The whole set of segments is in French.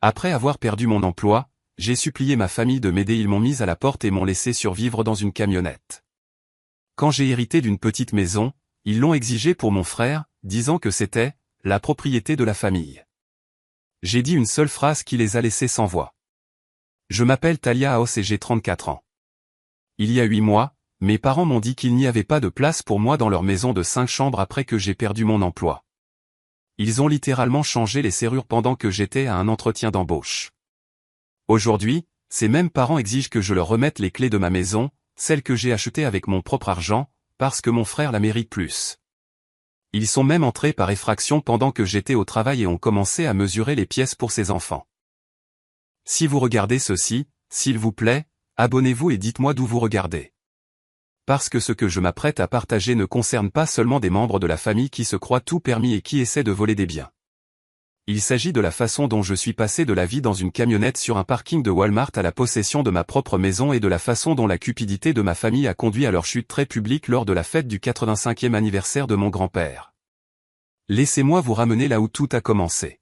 Après avoir perdu mon emploi, j'ai supplié ma famille de m'aider, ils m'ont mis à la porte et m'ont laissé survivre dans une camionnette. Quand j'ai hérité d'une petite maison, ils l'ont exigée pour mon frère, disant que c'était la propriété de la famille. J'ai dit une seule phrase qui les a laissés sans voix. Je m'appelle Talia Haos et j'ai 34 ans. Il y a 8 mois, mes parents m'ont dit qu'il n'y avait pas de place pour moi dans leur maison de 5 chambres après que j'ai perdu mon emploi. Ils ont littéralement changé les serrures pendant que j'étais à un entretien d'embauche. Aujourd'hui, ces mêmes parents exigent que je leur remette les clés de ma maison, celle que j'ai achetée avec mon propre argent, parce que mon frère la mérite plus. Ils sont même entrés par effraction pendant que j'étais au travail et ont commencé à mesurer les pièces pour ses enfants. Si vous regardez ceci, s'il vous plaît, abonnez-vous et dites-moi d'où vous regardez. Parce que ce que je m'apprête à partager ne concerne pas seulement des membres de la famille qui se croient tout permis et qui essaient de voler des biens. Il s'agit de la façon dont je suis passé de la vie dans une camionnette sur un parking de Walmart à la possession de ma propre maison et de la façon dont la cupidité de ma famille a conduit à leur chute très publique lors de la fête du 85e anniversaire de mon grand-père. Laissez-moi vous ramener là où tout a commencé.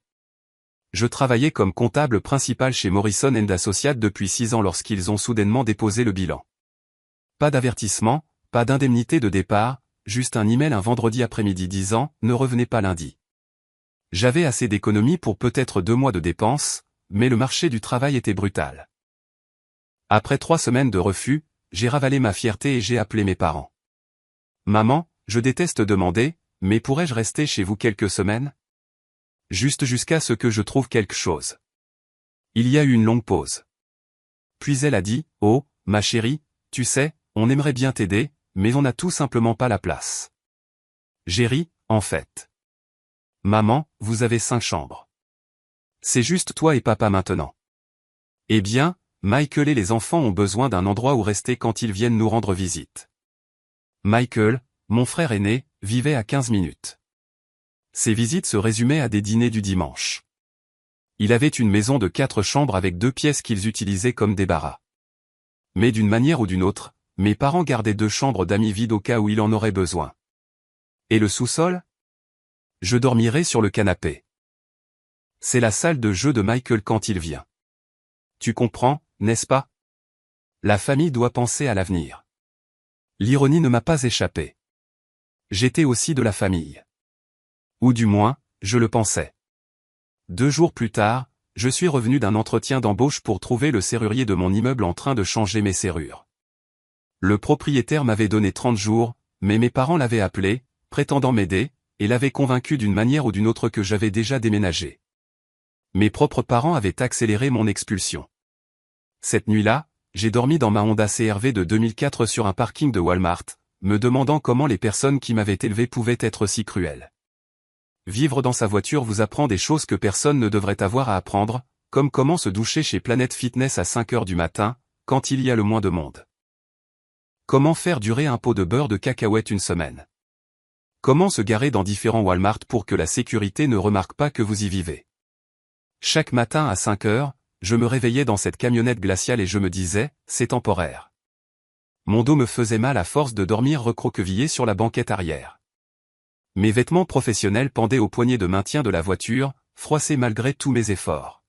Je travaillais comme comptable principal chez Morrison & Associates depuis 6 ans lorsqu'ils ont soudainement déposé le bilan. Pas d'avertissement, pas d'indemnité de départ, juste un email un vendredi après-midi disant « Ne revenez pas lundi ». J'avais assez d'économies pour peut-être 2 mois de dépenses, mais le marché du travail était brutal. Après 3 semaines de refus, j'ai ravalé ma fierté et j'ai appelé mes parents. « Maman, je déteste demander, mais pourrais-je rester chez vous quelques semaines ? Juste jusqu'à ce que je trouve quelque chose. » Il y a eu une longue pause. Puis elle a dit « Oh, ma chérie, tu sais, on aimerait bien t'aider, mais on n'a tout simplement pas la place. » J'ai ri, en fait. « Maman, vous avez 5 chambres. C'est juste toi et papa maintenant. » Eh bien, Michael et les enfants ont besoin d'un endroit où rester quand ils viennent nous rendre visite. Michael, mon frère aîné, vivait à 15 minutes. Ses visites se résumaient à des dîners du dimanche. Il avait une maison de 4 chambres avec 2 pièces qu'ils utilisaient comme débarras. Mais d'une manière ou d'une autre, mes parents gardaient 2 chambres d'amis vides au cas où il en aurait besoin. Et le sous-sol ? Je dormirai sur le canapé. C'est la salle de jeu de Michael quand il vient. Tu comprends, n'est-ce pas ? La famille doit penser à l'avenir. L'ironie ne m'a pas échappé. J'étais aussi de la famille. Ou du moins, je le pensais. 2 jours plus tard, je suis revenu d'un entretien d'embauche pour trouver le serrurier de mon immeuble en train de changer mes serrures. Le propriétaire m'avait donné 30 jours, mais mes parents l'avaient appelé, prétendant m'aider, et l'avaient convaincu d'une manière ou d'une autre que j'avais déjà déménagé. Mes propres parents avaient accéléré mon expulsion. Cette nuit-là, j'ai dormi dans ma Honda CR-V de 2004 sur un parking de Walmart, me demandant comment les personnes qui m'avaient élevé pouvaient être si cruelles. Vivre dans sa voiture vous apprend des choses que personne ne devrait avoir à apprendre, comme comment se doucher chez Planet Fitness à 5 heures du matin, quand il y a le moins de monde. Comment faire durer un pot de beurre de cacahuète une semaine. Comment se garer dans différents Walmart pour que la sécurité ne remarque pas que vous y vivez. Chaque matin à 5 heures, je me réveillais dans cette camionnette glaciale et je me disais, c'est temporaire. Mon dos me faisait mal à force de dormir recroquevillé sur la banquette arrière. Mes vêtements professionnels pendaient au poignet de maintien de la voiture, froissés malgré tous mes efforts.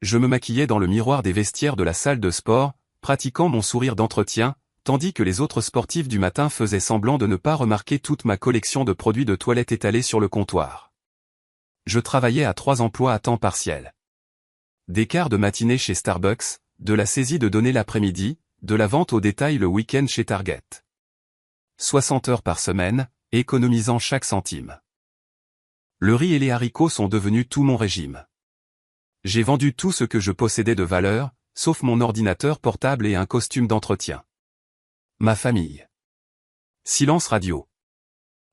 Je me maquillais dans le miroir des vestiaires de la salle de sport, pratiquant mon sourire d'entretien, tandis que les autres sportifs du matin faisaient semblant de ne pas remarquer toute ma collection de produits de toilette étalés sur le comptoir. Je travaillais à 3 emplois à temps partiel. Des quarts de matinée chez Starbucks, de la saisie de données l'après-midi, de la vente au détail le week-end chez Target. 60 heures par semaine, économisant chaque centime. Le riz et les haricots sont devenus tout mon régime. J'ai vendu tout ce que je possédais de valeur, sauf mon ordinateur portable et un costume d'entretien. Ma famille. Silence radio.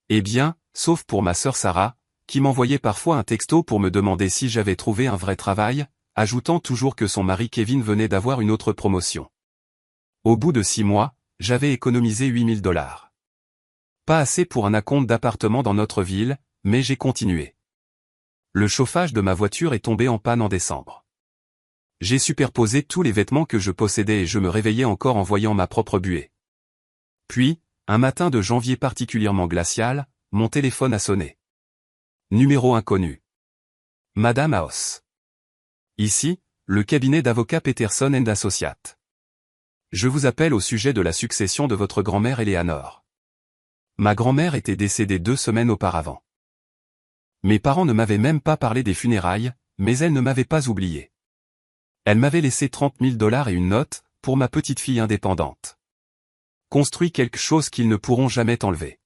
Eh bien, sauf pour ma sœur Sarah, qui m'envoyait parfois un texto pour me demander si j'avais trouvé un vrai travail, ajoutant toujours que son mari Kevin venait d'avoir une autre promotion. Au bout de 6 mois, j'avais économisé 8 000 $. Pas assez pour un acompte d'appartement dans notre ville, mais j'ai continué. Le chauffage de ma voiture est tombé en panne en décembre. J'ai superposé tous les vêtements que je possédais et je me réveillais encore en voyant ma propre buée. Puis, un matin de janvier particulièrement glacial, mon téléphone a sonné. Numéro inconnu. Madame Haos. Ici, le cabinet d'avocats Peterson & Associates. Je vous appelle au sujet de la succession de votre grand-mère Eleanor. Ma grand-mère était décédée 2 semaines auparavant. Mes parents ne m'avaient même pas parlé des funérailles, mais elle ne m'avait pas oublié. Elle m'avait laissé $30 000 et une note, pour ma petite fille indépendante. Construis quelque chose qu'ils ne pourront jamais t'enlever.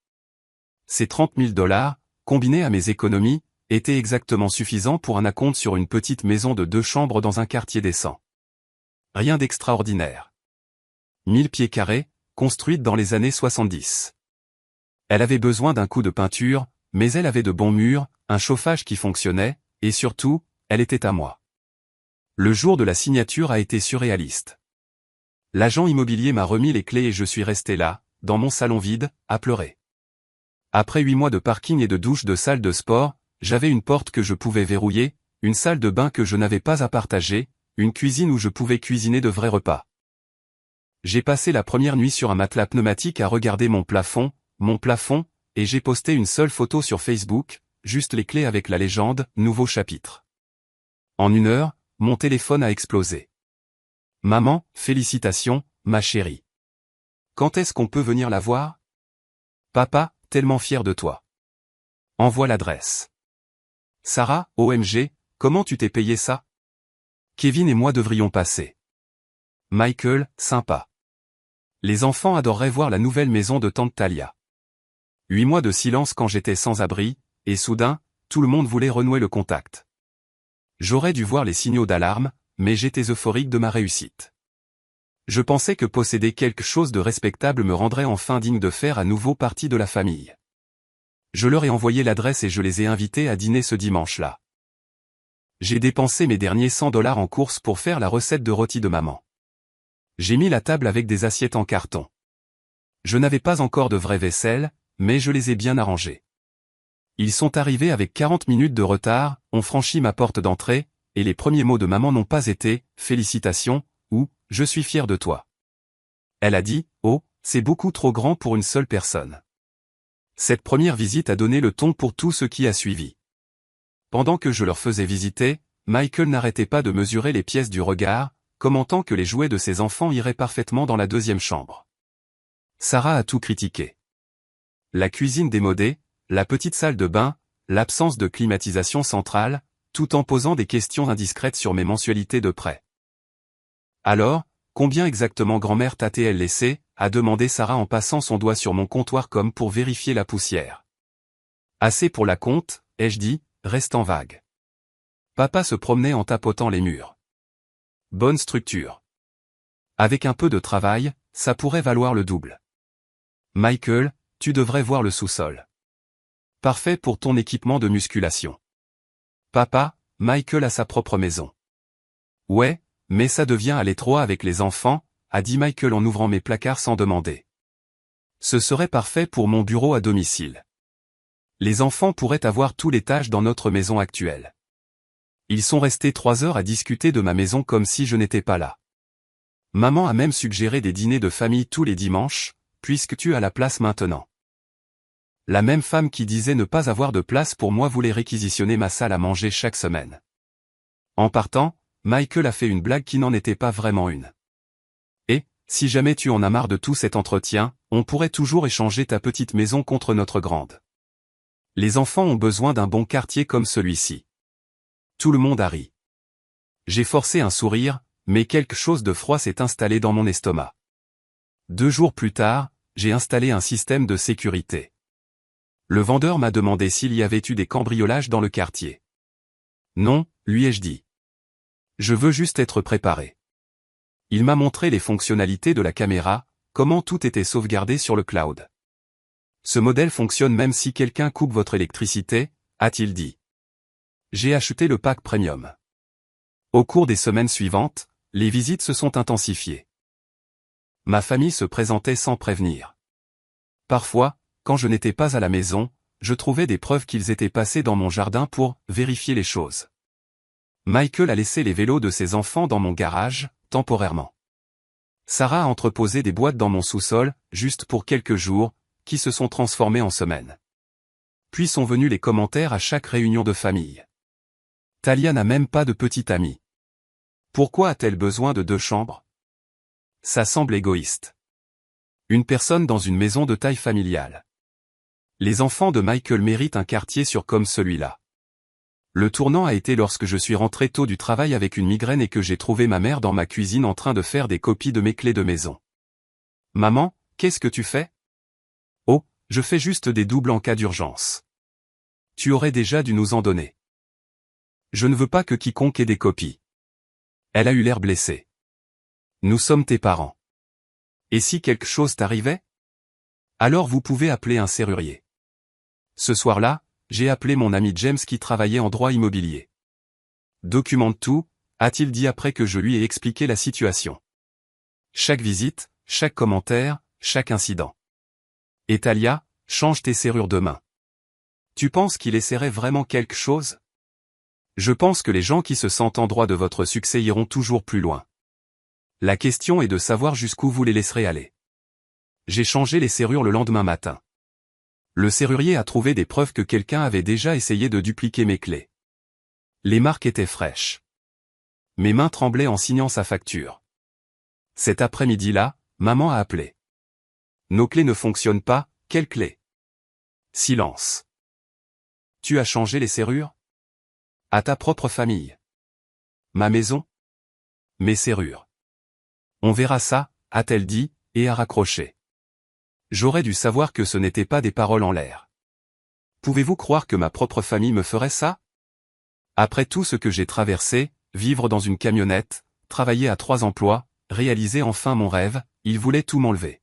Ces $30 000, combinés à mes économies, étaient exactement suffisants pour un acompte sur une petite maison de 2 chambres dans un quartier décent. Rien d'extraordinaire. 1000 pieds carrés, construite dans les années 70. Elle avait besoin d'un coup de peinture, mais elle avait de bons murs, un chauffage qui fonctionnait, et surtout, elle était à moi. Le jour de la signature a été surréaliste. L'agent immobilier m'a remis les clés et je suis resté là, dans mon salon vide, à pleurer. Après 8 mois de parking et de douche de salle de sport, j'avais une porte que je pouvais verrouiller, une salle de bain que je n'avais pas à partager, une cuisine où je pouvais cuisiner de vrais repas. J'ai passé la première nuit sur un matelas pneumatique à regarder mon plafond, et j'ai posté une seule photo sur Facebook, juste les clés avec la légende « Nouveau chapitre ». En 1 heure, mon téléphone a explosé. Maman, félicitations, ma chérie. Quand est-ce qu'on peut venir la voir? Papa, tellement fier de toi. Envoie l'adresse. Sarah, OMG, comment tu t'es payé ça? Kevin et moi devrions passer. Michael, sympa. Les enfants adoreraient voir la nouvelle maison de tante Talia. 8 mois de silence quand j'étais sans abri, et soudain, tout le monde voulait renouer le contact. J'aurais dû voir les signaux d'alarme, mais j'étais euphorique de ma réussite. Je pensais que posséder quelque chose de respectable me rendrait enfin digne de faire à nouveau partie de la famille. Je leur ai envoyé l'adresse et je les ai invités à dîner ce dimanche-là. J'ai dépensé mes derniers $100 en courses pour faire la recette de rôti de maman. J'ai mis la table avec des assiettes en carton. Je n'avais pas encore de vraie vaisselle, mais je les ai bien arrangées. Ils sont arrivés avec 40 minutes de retard, ont franchi ma porte d'entrée, et les premiers mots de maman n'ont pas été « félicitations » ou « je suis fier de toi ». Elle a dit « oh, c'est beaucoup trop grand pour une seule personne ». Cette première visite a donné le ton pour tout ce qui a suivi. Pendant que je leur faisais visiter, Michael n'arrêtait pas de mesurer les pièces du regard, commentant que les jouets de ses enfants iraient parfaitement dans la 2e chambre. Sarah a tout critiqué. La cuisine démodée, la petite salle de bain, l'absence de climatisation centrale, tout en posant des questions indiscrètes sur mes mensualités de prêt. Alors, combien exactement grand-mère t'a-t-elle laissé, a demandé Sarah en passant son doigt sur mon comptoir comme pour vérifier la poussière. Assez pour la compte, ai-je dit, restant vague. Papa se promenait en tapotant les murs. Bonne structure. Avec un peu de travail, ça pourrait valoir le double. Michael, tu devrais voir le sous-sol. Parfait pour ton équipement de musculation. Papa, Michael a sa propre maison. Ouais, mais ça devient à l'étroit avec les enfants, a dit Michael en ouvrant mes placards sans demander. Ce serait parfait pour mon bureau à domicile. Les enfants pourraient avoir tous les tâches dans notre maison actuelle. Ils sont restés 3 heures à discuter de ma maison comme si je n'étais pas là. Maman a même suggéré des dîners de famille tous les dimanches, puisque tu as la place maintenant. La même femme qui disait ne pas avoir de place pour moi voulait réquisitionner ma salle à manger chaque semaine. En partant, Michael a fait une blague qui n'en était pas vraiment une. Et, si jamais tu en as marre de tout cet entretien, on pourrait toujours échanger ta petite maison contre notre grande. Les enfants ont besoin d'un bon quartier comme celui-ci. Tout le monde a ri. J'ai forcé un sourire, mais quelque chose de froid s'est installé dans mon estomac. 2 jours plus tard, j'ai installé un système de sécurité. Le vendeur m'a demandé s'il y avait eu des cambriolages dans le quartier. Non, lui ai-je dit. Je veux juste être préparé. Il m'a montré les fonctionnalités de la caméra, comment tout était sauvegardé sur le cloud. Ce modèle fonctionne même si quelqu'un coupe votre électricité, a-t-il dit. J'ai acheté le pack premium. Au cours des semaines suivantes, les visites se sont intensifiées. Ma famille se présentait sans prévenir. Parfois, quand je n'étais pas à la maison, je trouvais des preuves qu'ils étaient passés dans mon jardin pour vérifier les choses. Michael a laissé les vélos de ses enfants dans mon garage, temporairement. Sarah a entreposé des boîtes dans mon sous-sol, juste pour quelques jours, qui se sont transformés en semaines. Puis sont venus les commentaires à chaque réunion de famille. Talia n'a même pas de petite amie. Pourquoi a-t-elle besoin de 2 chambres? Ça semble égoïste. Une personne dans une maison de taille familiale. Les enfants de Michael méritent un quartier sûr comme celui-là. Le tournant a été lorsque je suis rentré tôt du travail avec une migraine et que j'ai trouvé ma mère dans ma cuisine en train de faire des copies de mes clés de maison. Maman, qu'est-ce que tu fais? Oh, je fais juste des doubles en cas d'urgence. Tu aurais déjà dû nous en donner. Je ne veux pas que quiconque ait des copies. Elle a eu l'air blessée. Nous sommes tes parents. Et si quelque chose t'arrivait? Alors vous pouvez appeler un serrurier. Ce soir-là, j'ai appelé mon ami James qui travaillait en droit immobilier. Documente tout, a-t-il dit après que je lui ai expliqué la situation. Chaque visite, chaque commentaire, chaque incident. Et Talia, change tes serrures demain. Tu penses qu'il essaierait vraiment quelque chose? Je pense que les gens qui se sentent en droit de votre succès iront toujours plus loin. La question est de savoir jusqu'où vous les laisserez aller. J'ai changé les serrures le lendemain matin. Le serrurier a trouvé des preuves que quelqu'un avait déjà essayé de dupliquer mes clés. Les marques étaient fraîches. Mes mains tremblaient en signant sa facture. Cet après-midi-là, maman a appelé. Nos clés ne fonctionnent pas, quelles clés? Silence. Tu as changé les serrures? À ta propre famille. Ma maison? Mes serrures. On verra ça, a-t-elle dit, et a raccroché. J'aurais dû savoir que ce n'était pas des paroles en l'air. Pouvez-vous croire que ma propre famille me ferait ça? Après tout ce que j'ai traversé, vivre dans une camionnette, travailler à 3 emplois, réaliser enfin mon rêve, ils voulaient tout m'enlever.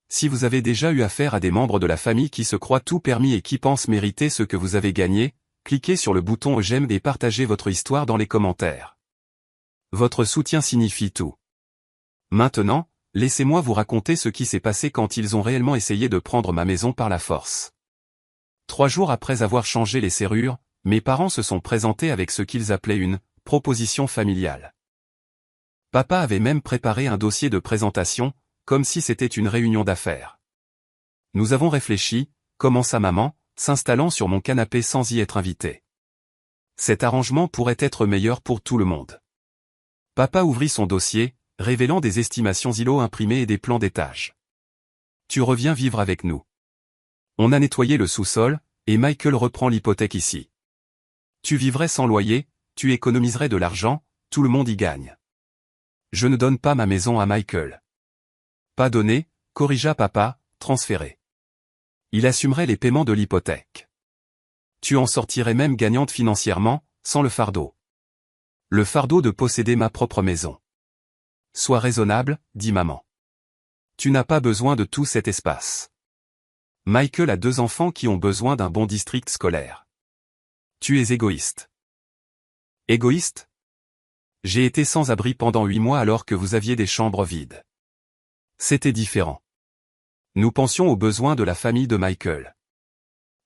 Si vous avez déjà eu affaire à des membres de la famille qui se croient tout permis et qui pensent mériter ce que vous avez gagné, cliquez sur le bouton j'aime et partagez votre histoire dans les commentaires. Votre soutien signifie tout. Maintenant, laissez-moi vous raconter ce qui s'est passé quand ils ont réellement essayé de prendre ma maison par la force. 3 jours après avoir changé les serrures, mes parents se sont présentés avec ce qu'ils appelaient une « proposition familiale ». Papa avait même préparé un dossier de présentation, comme si c'était une réunion d'affaires. Nous avons réfléchi, commença maman, s'installant sur mon canapé sans y être invité. Cet arrangement pourrait être meilleur pour tout le monde. Papa ouvrit son dossier, révélant des estimations îlots imprimées et des plans d'étage. Tu reviens vivre avec nous. On a nettoyé le sous-sol, et Michael reprend l'hypothèque ici. Tu vivrais sans loyer, tu économiserais de l'argent, tout le monde y gagne. Je ne donne pas ma maison à Michael. Pas donné, corrigea papa, transféré. Il assumerait les paiements de l'hypothèque. Tu en sortirais même gagnante financièrement, sans le fardeau. Le fardeau de posséder ma propre maison. Sois raisonnable, dit maman. Tu n'as pas besoin de tout cet espace. Michael a 2 enfants qui ont besoin d'un bon district scolaire. Tu es égoïste. Égoïste? J'ai été sans abri pendant 8 mois alors que vous aviez des chambres vides. C'était différent. Nous pensions aux besoins de la famille de Michael.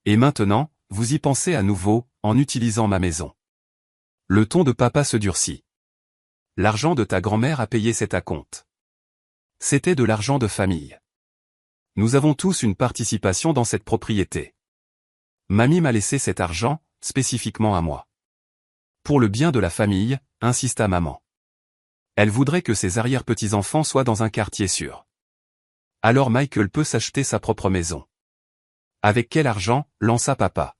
Et maintenant, vous y pensez à nouveau, en utilisant ma maison. Le ton de papa se durcit. L'argent de ta grand-mère a payé cet acompte. C'était de l'argent de famille. Nous avons tous une participation dans cette propriété. Mamie m'a laissé cet argent, spécifiquement à moi. Pour le bien de la famille, insista maman. Elle voudrait que ses arrière-petits-enfants soient dans un quartier sûr. Alors Michael peut s'acheter sa propre maison. Avec quel argent, lança papa.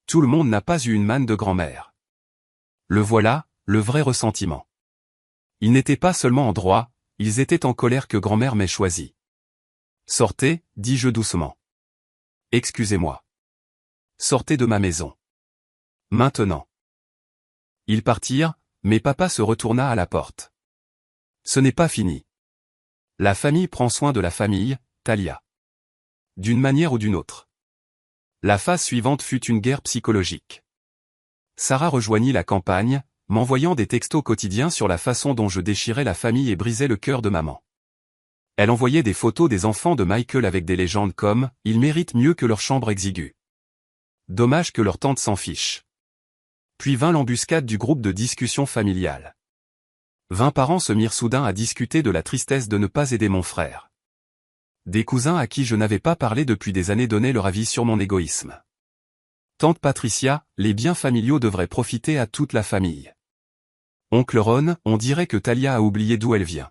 Tout le monde n'a pas eu une manne de grand-mère. Le voilà, le vrai ressentiment. Ils n'étaient pas seulement en droit, ils étaient en colère que grand-mère m'ait choisi. Sortez, dis-je doucement. Excusez-moi. Sortez de ma maison. Maintenant. Ils partirent, mais papa se retourna à la porte. Ce n'est pas fini. La famille prend soin de la famille, Talia. D'une manière ou d'une autre. La phase suivante fut une guerre psychologique. Sarah rejoignit la campagne, m'envoyant des textos quotidiens sur la façon dont je déchirais la famille et brisais le cœur de maman. Elle envoyait des photos des enfants de Michael avec des légendes comme « Ils méritent mieux que leur chambre exiguë ». Dommage que leur tante s'en fiche. Puis vint l'embuscade du groupe de discussion familiale. 20 parents se mirent soudain à discuter de la tristesse de ne pas aider mon frère. Des cousins à qui je n'avais pas parlé depuis des années donnaient leur avis sur mon égoïsme. Tante Patricia, les biens familiaux devraient profiter à toute la famille. Oncle Ron, on dirait que Talia a oublié d'où elle vient.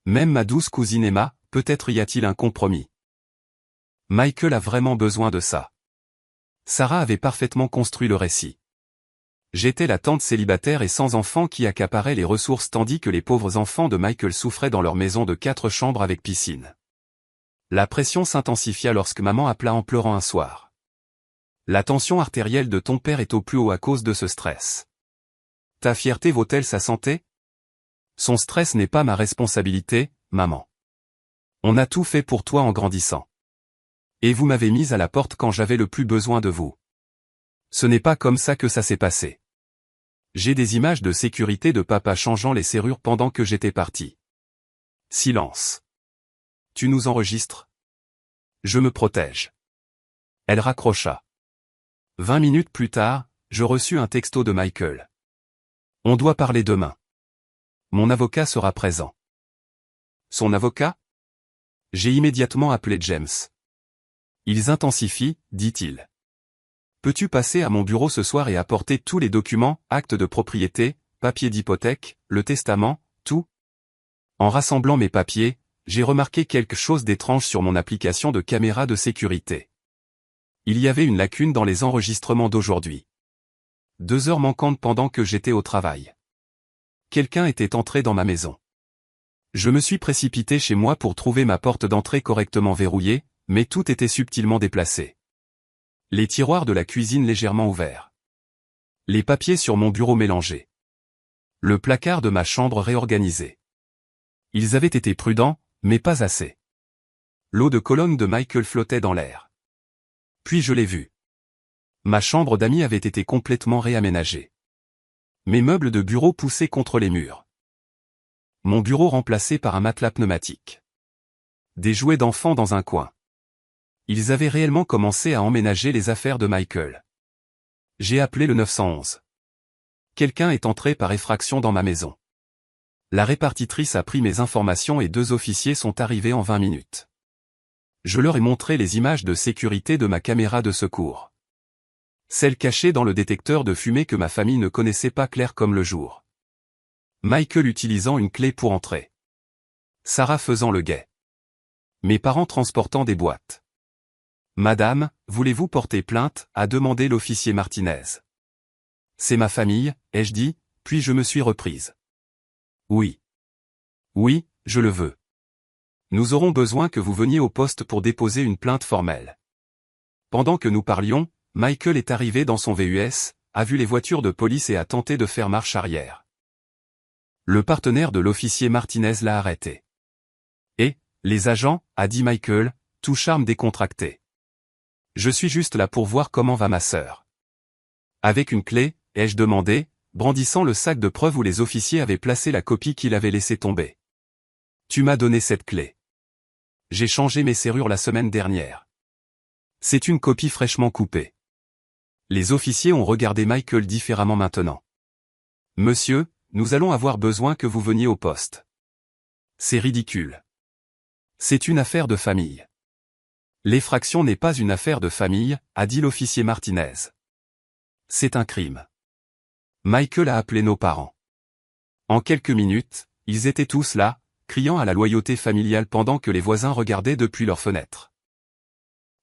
Même ma douce cousine Emma, peut-être y a-t-il un compromis. Michael a vraiment besoin de ça. Sarah avait parfaitement construit le récit. J'étais la tante célibataire et sans enfant qui accaparait les ressources tandis que les pauvres enfants de Michael souffraient dans leur maison de 4 chambres avec piscine. La pression s'intensifia lorsque maman appela en pleurant un soir. La tension artérielle de ton père est au plus haut à cause de ce stress. Ta fierté vaut-elle sa santé? Son stress n'est pas ma responsabilité, maman. On a tout fait pour toi en grandissant. Et vous m'avez mise à la porte quand j'avais le plus besoin de vous. Ce n'est pas comme ça que ça s'est passé. J'ai des images de sécurité de papa changeant les serrures pendant que j'étais parti. Silence. Tu nous enregistres? Je me protège. Elle raccrocha. 20 minutes plus tard, je reçus un texto de Michael. On doit parler demain. Mon avocat sera présent. Son avocat? J'ai immédiatement appelé James. Ils intensifient, dit-il. Peux-tu passer à mon bureau ce soir et apporter tous les documents, actes de propriété, papiers d'hypothèque, le testament, tout? En rassemblant mes papiers, j'ai remarqué quelque chose d'étrange sur mon application de caméra de sécurité. Il y avait une lacune dans les enregistrements d'aujourd'hui. 2 heures manquantes pendant que j'étais au travail. Quelqu'un était entré dans ma maison. Je me suis précipité chez moi pour trouver ma porte d'entrée correctement verrouillée, mais tout était subtilement déplacé. Les tiroirs de la cuisine légèrement ouverts. Les papiers sur mon bureau mélangés. Le placard de ma chambre réorganisé. Ils avaient été prudents, mais pas assez. L'eau de Cologne de Michael flottait dans l'air. Puis je l'ai vu. Ma chambre d'amis avait été complètement réaménagée. Mes meubles de bureau poussaient contre les murs. Mon bureau remplacé par un matelas pneumatique. Des jouets d'enfants dans un coin. Ils avaient réellement commencé à emménager les affaires de Michael. J'ai appelé le 911. Quelqu'un est entré par effraction dans ma maison. La répartitrice a pris mes informations et 2 officiers sont arrivés en 20 minutes. Je leur ai montré les images de sécurité de ma caméra de secours. Celle cachée dans le détecteur de fumée que ma famille ne connaissait pas clair comme le jour. Michael utilisant une clé pour entrer. Sarah faisant le guet. Mes parents transportant des boîtes. Madame, voulez-vous porter plainte, a demandé l'officier Martinez. C'est ma famille, ai-je dit, puis je me suis reprise. Oui. Oui, je le veux. Nous aurons besoin que vous veniez au poste pour déposer une plainte formelle. Pendant que nous parlions, Michael est arrivé dans son VUS, a vu les voitures de police et a tenté de faire marche arrière. Le partenaire de l'officier Martinez l'a arrêté. Et, les agents, a dit Michael, tout charme décontracté. Je suis juste là pour voir comment va ma sœur. Avec une clé, ai-je demandé, brandissant le sac de preuves où les officiers avaient placé la copie qu'il avait laissé tomber. Tu m'as donné cette clé. J'ai changé mes serrures la semaine dernière. C'est une copie fraîchement coupée. Les officiers ont regardé Michael différemment maintenant. Monsieur, nous allons avoir besoin que vous veniez au poste. C'est ridicule. C'est une affaire de famille. L'effraction n'est pas une affaire de famille, a dit l'officier Martinez. C'est un crime. Michael a appelé nos parents. En quelques minutes, ils étaient tous là, criant à la loyauté familiale pendant que les voisins regardaient depuis leurs fenêtres.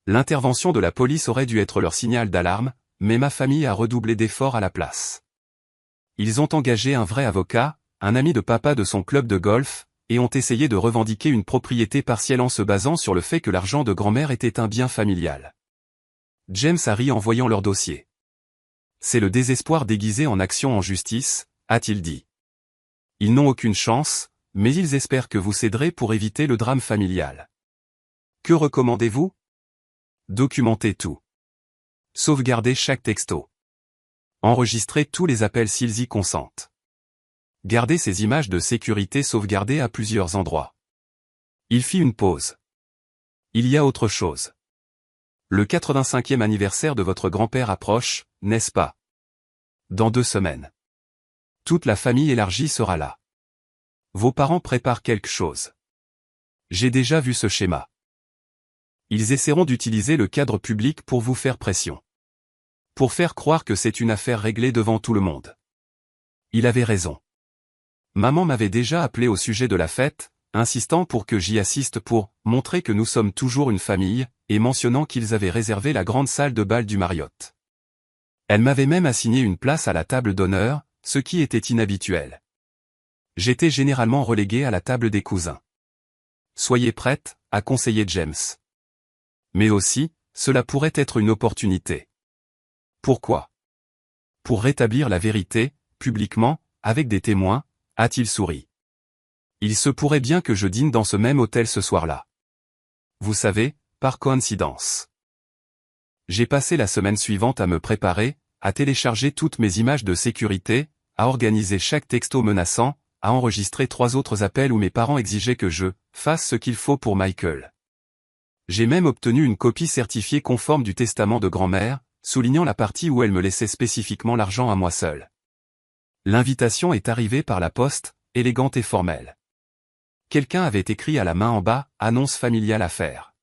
L'intervention de la police aurait dû être leur signal d'alarme, mais ma famille a redoublé d'efforts à la place. Ils ont engagé un vrai avocat, un ami de papa de son club de golf, et ont essayé de revendiquer une propriété partielle en se basant sur le fait que l'argent de grand-mère était un bien familial. James a ri en voyant leur dossier. C'est le désespoir déguisé en action en justice, a-t-il dit. Ils n'ont aucune chance, mais ils espèrent que vous céderez pour éviter le drame familial. Que recommandez-vous? Documentez tout. Sauvegardez chaque texto. Enregistrez tous les appels s'ils y consentent. Gardez ces images de sécurité sauvegardées à plusieurs endroits. Il fit une pause. Il y a autre chose. Le 85e anniversaire de votre grand-père approche, n'est-ce pas? Dans 2 semaines. Toute la famille élargie sera là. Vos parents préparent quelque chose. J'ai déjà vu ce schéma. Ils essaieront d'utiliser le cadre public pour vous faire pression. Pour faire croire que c'est une affaire réglée devant tout le monde. Il avait raison. Maman m'avait déjà appelé au sujet de la fête, insistant pour que j'y assiste pour montrer que nous sommes toujours une famille, et mentionnant qu'ils avaient réservé la grande salle de bal du Marriott. Elle m'avait même assigné une place à la table d'honneur, ce qui était inhabituel. J'étais généralement relégué à la table des cousins. Soyez prête, a conseillé James. Mais aussi, cela pourrait être une opportunité. Pourquoi? Pour rétablir la vérité, publiquement, avec des témoins, a-t-il souri. Il se pourrait bien que je dîne dans ce même hôtel ce soir-là. Vous savez, par coïncidence. J'ai passé la semaine suivante à me préparer, à télécharger toutes mes images de sécurité, à organiser chaque texto menaçant, à enregistrer 3 autres appels où mes parents exigeaient que je fasse ce qu'il faut pour Michael. J'ai même obtenu une copie certifiée conforme du testament de grand-mère, soulignant la partie où elle me laissait spécifiquement l'argent à moi seul. L'invitation est arrivée par la poste, élégante et formelle. Quelqu'un avait écrit à la main en bas, annonce familiale à faire.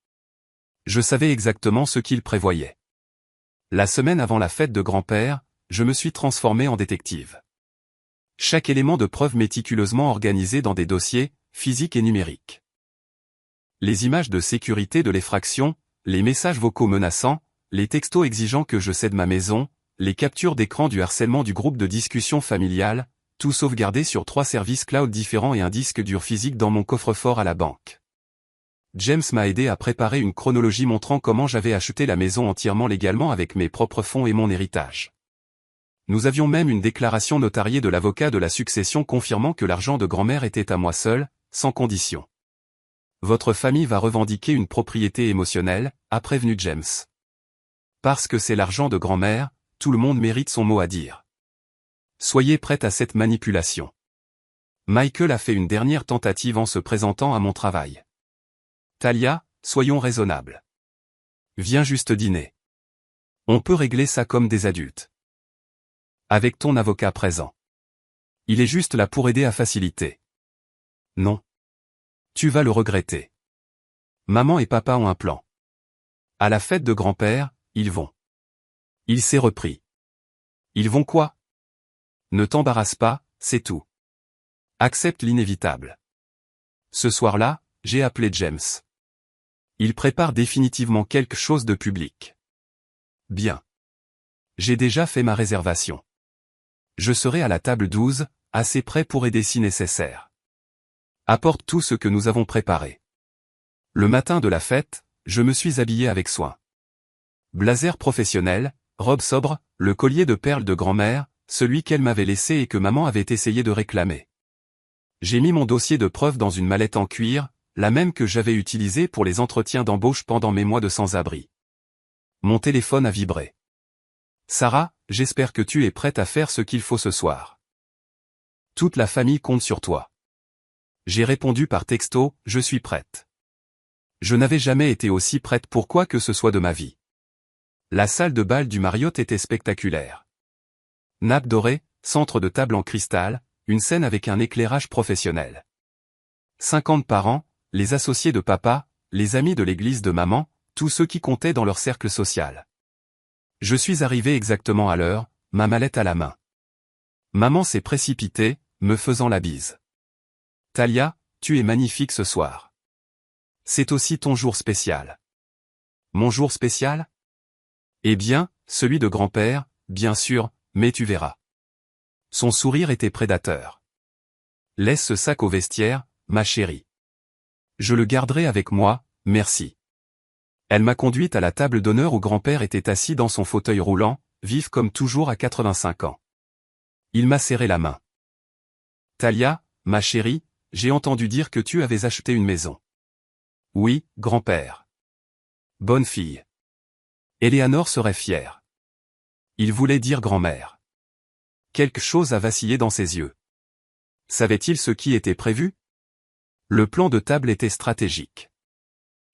Je savais exactement ce qu'il prévoyait. La semaine avant la fête de grand-père, je me suis transformé en détective. Chaque élément de preuve méticuleusement organisé dans des dossiers, physiques et numériques. Les images de sécurité de l'effraction, les messages vocaux menaçants, les textos exigeant que je cède ma maison, les captures d'écran du harcèlement du groupe de discussion familiale, tout sauvegardé sur 3 services cloud différents et un disque dur physique dans mon coffre-fort à la banque. James m'a aidé à préparer une chronologie montrant comment j'avais acheté la maison entièrement légalement avec mes propres fonds et mon héritage. Nous avions même une déclaration notariée de l'avocat de la succession confirmant que l'argent de grand-mère était à moi seul, sans condition. Votre famille va revendiquer une propriété émotionnelle, a prévenu James. Parce que c'est l'argent de grand-mère, tout le monde mérite son mot à dire. Soyez prête à cette manipulation. Michael a fait une dernière tentative en se présentant à mon travail. Talia, soyons raisonnables. Viens juste dîner. On peut régler ça comme des adultes. Avec ton avocat présent. Il est juste là pour aider à faciliter. Non. Tu vas le regretter. Maman et papa ont un plan. À la fête de grand-père, ils vont. Il s'est repris. Ils vont quoi? Ne t'embarrasse pas, c'est tout. Accepte l'inévitable. Ce soir-là, j'ai appelé James. Il prépare définitivement quelque chose de public. Bien. J'ai déjà fait ma réservation. Je serai à la table 12, assez près pour aider si nécessaire. Apporte tout ce que nous avons préparé. Le matin de la fête, je me suis habillé avec soin. Blazer professionnel, robe sobre, le collier de perles de grand-mère, celui qu'elle m'avait laissé et que maman avait essayé de réclamer. J'ai mis mon dossier de preuve dans une mallette en cuir, la même que j'avais utilisée pour les entretiens d'embauche pendant mes mois de sans-abri. Mon téléphone a vibré. Sarah, j'espère que tu es prête à faire ce qu'il faut ce soir. Toute la famille compte sur toi. J'ai répondu par texto, je suis prête. Je n'avais jamais été aussi prête pour quoi que ce soit de ma vie. La salle de bal du Marriott était spectaculaire. Nappe dorée, centre de table en cristal, une scène avec un éclairage professionnel. 50 parents, les associés de papa, les amis de l'église de maman, tous ceux qui comptaient dans leur cercle social. Je suis arrivé exactement à l'heure, ma mallette à la main. Maman s'est précipitée, me faisant la bise. Talia, tu es magnifique ce soir. C'est aussi ton jour spécial. Mon jour spécial? Eh bien, celui de grand-père, bien sûr, mais tu verras. Son sourire était prédateur. Laisse ce sac au vestiaire, ma chérie. Je le garderai avec moi, merci. Elle m'a conduite à la table d'honneur où grand-père était assis dans son fauteuil roulant, vif comme toujours à 85 ans. Il m'a serré la main. Talia, ma chérie, j'ai entendu dire que tu avais acheté une maison. Oui, grand-père. Bonne fille. Éléanor serait fière. Il voulait dire grand-mère. Quelque chose a vacillé dans ses yeux. Savait-il ce qui était prévu? Le plan de table était stratégique.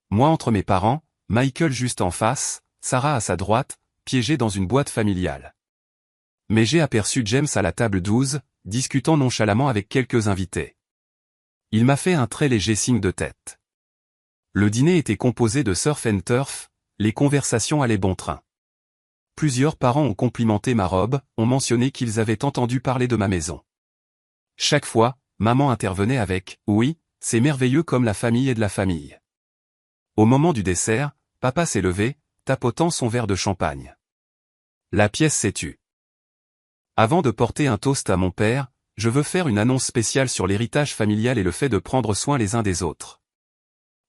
Moi entre mes parents, Michael juste en face, Sarah à sa droite, piégée dans une boîte familiale. Mais j'ai aperçu James à la table 12, discutant nonchalamment avec quelques invités. Il m'a fait un très léger signe de tête. Le dîner était composé de surf and turf, les conversations allaient bon train. Plusieurs parents ont complimenté ma robe, ont mentionné qu'ils avaient entendu parler de ma maison. Chaque fois, maman intervenait avec « Oui, c'est merveilleux comme la famille est de la famille ». Au moment du dessert, papa s'est levé, tapotant son verre de champagne. La pièce s'est tue. Avant de porter un toast à mon père, je veux faire une annonce spéciale sur l'héritage familial et le fait de prendre soin les uns des autres.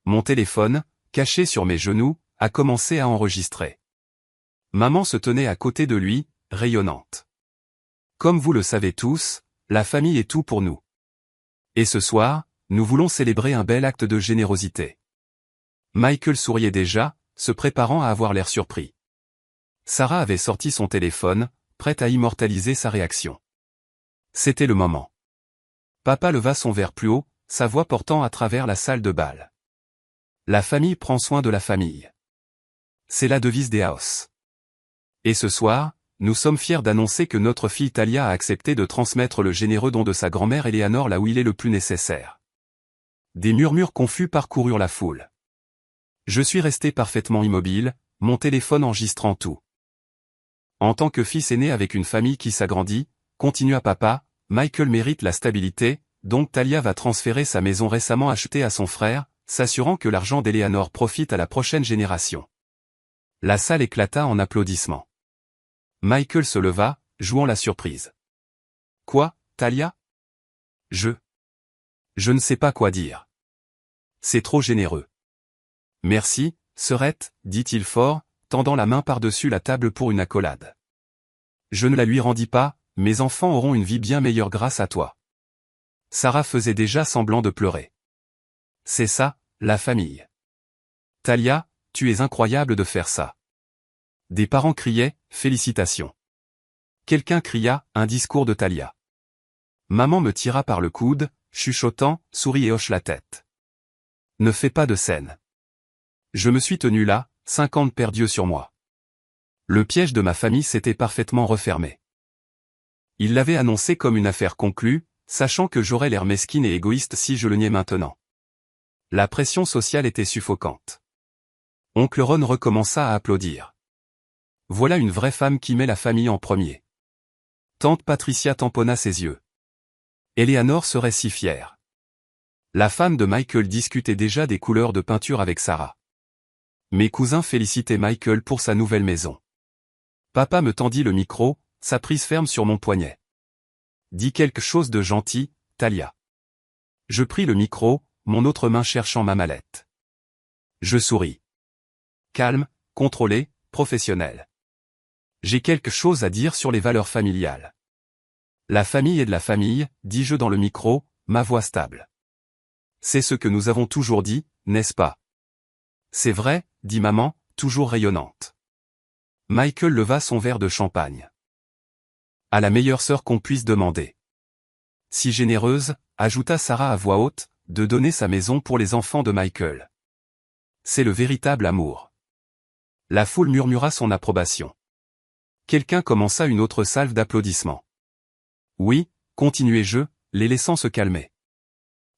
Mon téléphone, caché sur mes genoux, a commencé à enregistrer. Maman se tenait à côté de lui, rayonnante. Comme vous le savez tous, la famille est tout pour nous. Et ce soir, nous voulons célébrer un bel acte de générosité. Michael souriait déjà, se préparant à avoir l'air surpris. Sarah avait sorti son téléphone, prête à immortaliser sa réaction. C'était le moment. Papa leva son verre plus haut, sa voix portant à travers la salle de bal. La famille prend soin de la famille. C'est la devise des House. Et ce soir, nous sommes fiers d'annoncer que notre fille Talia a accepté de transmettre le généreux don de sa grand-mère Eleanor là où il est le plus nécessaire. Des murmures confus parcoururent la foule. Je suis resté parfaitement immobile, mon téléphone enregistrant tout. En tant que fils aîné avec une famille qui s'agrandit, continua papa, Michael mérite la stabilité, donc Talia va transférer sa maison récemment achetée à son frère, s'assurant que l'argent d'Eleanor profite à la prochaine génération. La salle éclata en applaudissements. Michael se leva, jouant la surprise. Quoi, Talia? Je ne sais pas quoi dire. C'est trop généreux. Merci, sœurette, dit-il fort, tendant la main par-dessus la table pour une accolade. Je ne la lui rendis pas, mes enfants auront une vie bien meilleure grâce à toi. Sarah faisait déjà semblant de pleurer. C'est ça, la famille. Talia, tu es incroyable de faire ça. Des parents criaient, félicitations. Quelqu'un cria, un discours de Talia. Maman me tira par le coude, chuchotant, sourit et hoche la tête. Ne fais pas de scène. Je me suis tenu là, 50 perdus sur moi. Le piège de ma famille s'était parfaitement refermé. Il l'avait annoncé comme une affaire conclue, sachant que j'aurais l'air mesquine et égoïste si je le niais maintenant. La pression sociale était suffocante. Oncle Ron recommença à applaudir. Voilà une vraie femme qui met la famille en premier. Tante Patricia tamponna ses yeux. Eleanor serait si fière. La femme de Michael discutait déjà des couleurs de peinture avec Sarah. Mes cousins félicitaient Michael pour sa nouvelle maison. Papa me tendit le micro, sa prise ferme sur mon poignet. Dis quelque chose de gentil, Talia. Je pris le micro, mon autre main cherchant ma mallette. Je souris. Calme, contrôlé, professionnel. J'ai quelque chose à dire sur les valeurs familiales. La famille est de la famille, dis-je dans le micro, ma voix stable. C'est ce que nous avons toujours dit, n'est-ce pas? C'est vrai, dit maman, toujours rayonnante. Michael leva son verre de champagne. À la meilleure sœur qu'on puisse demander. Si généreuse, ajouta Sarah à voix haute, de donner sa maison pour les enfants de Michael. C'est le véritable amour. La foule murmura son approbation. Quelqu'un commença une autre salve d'applaudissements. Oui, continuai-je, les laissant se calmer.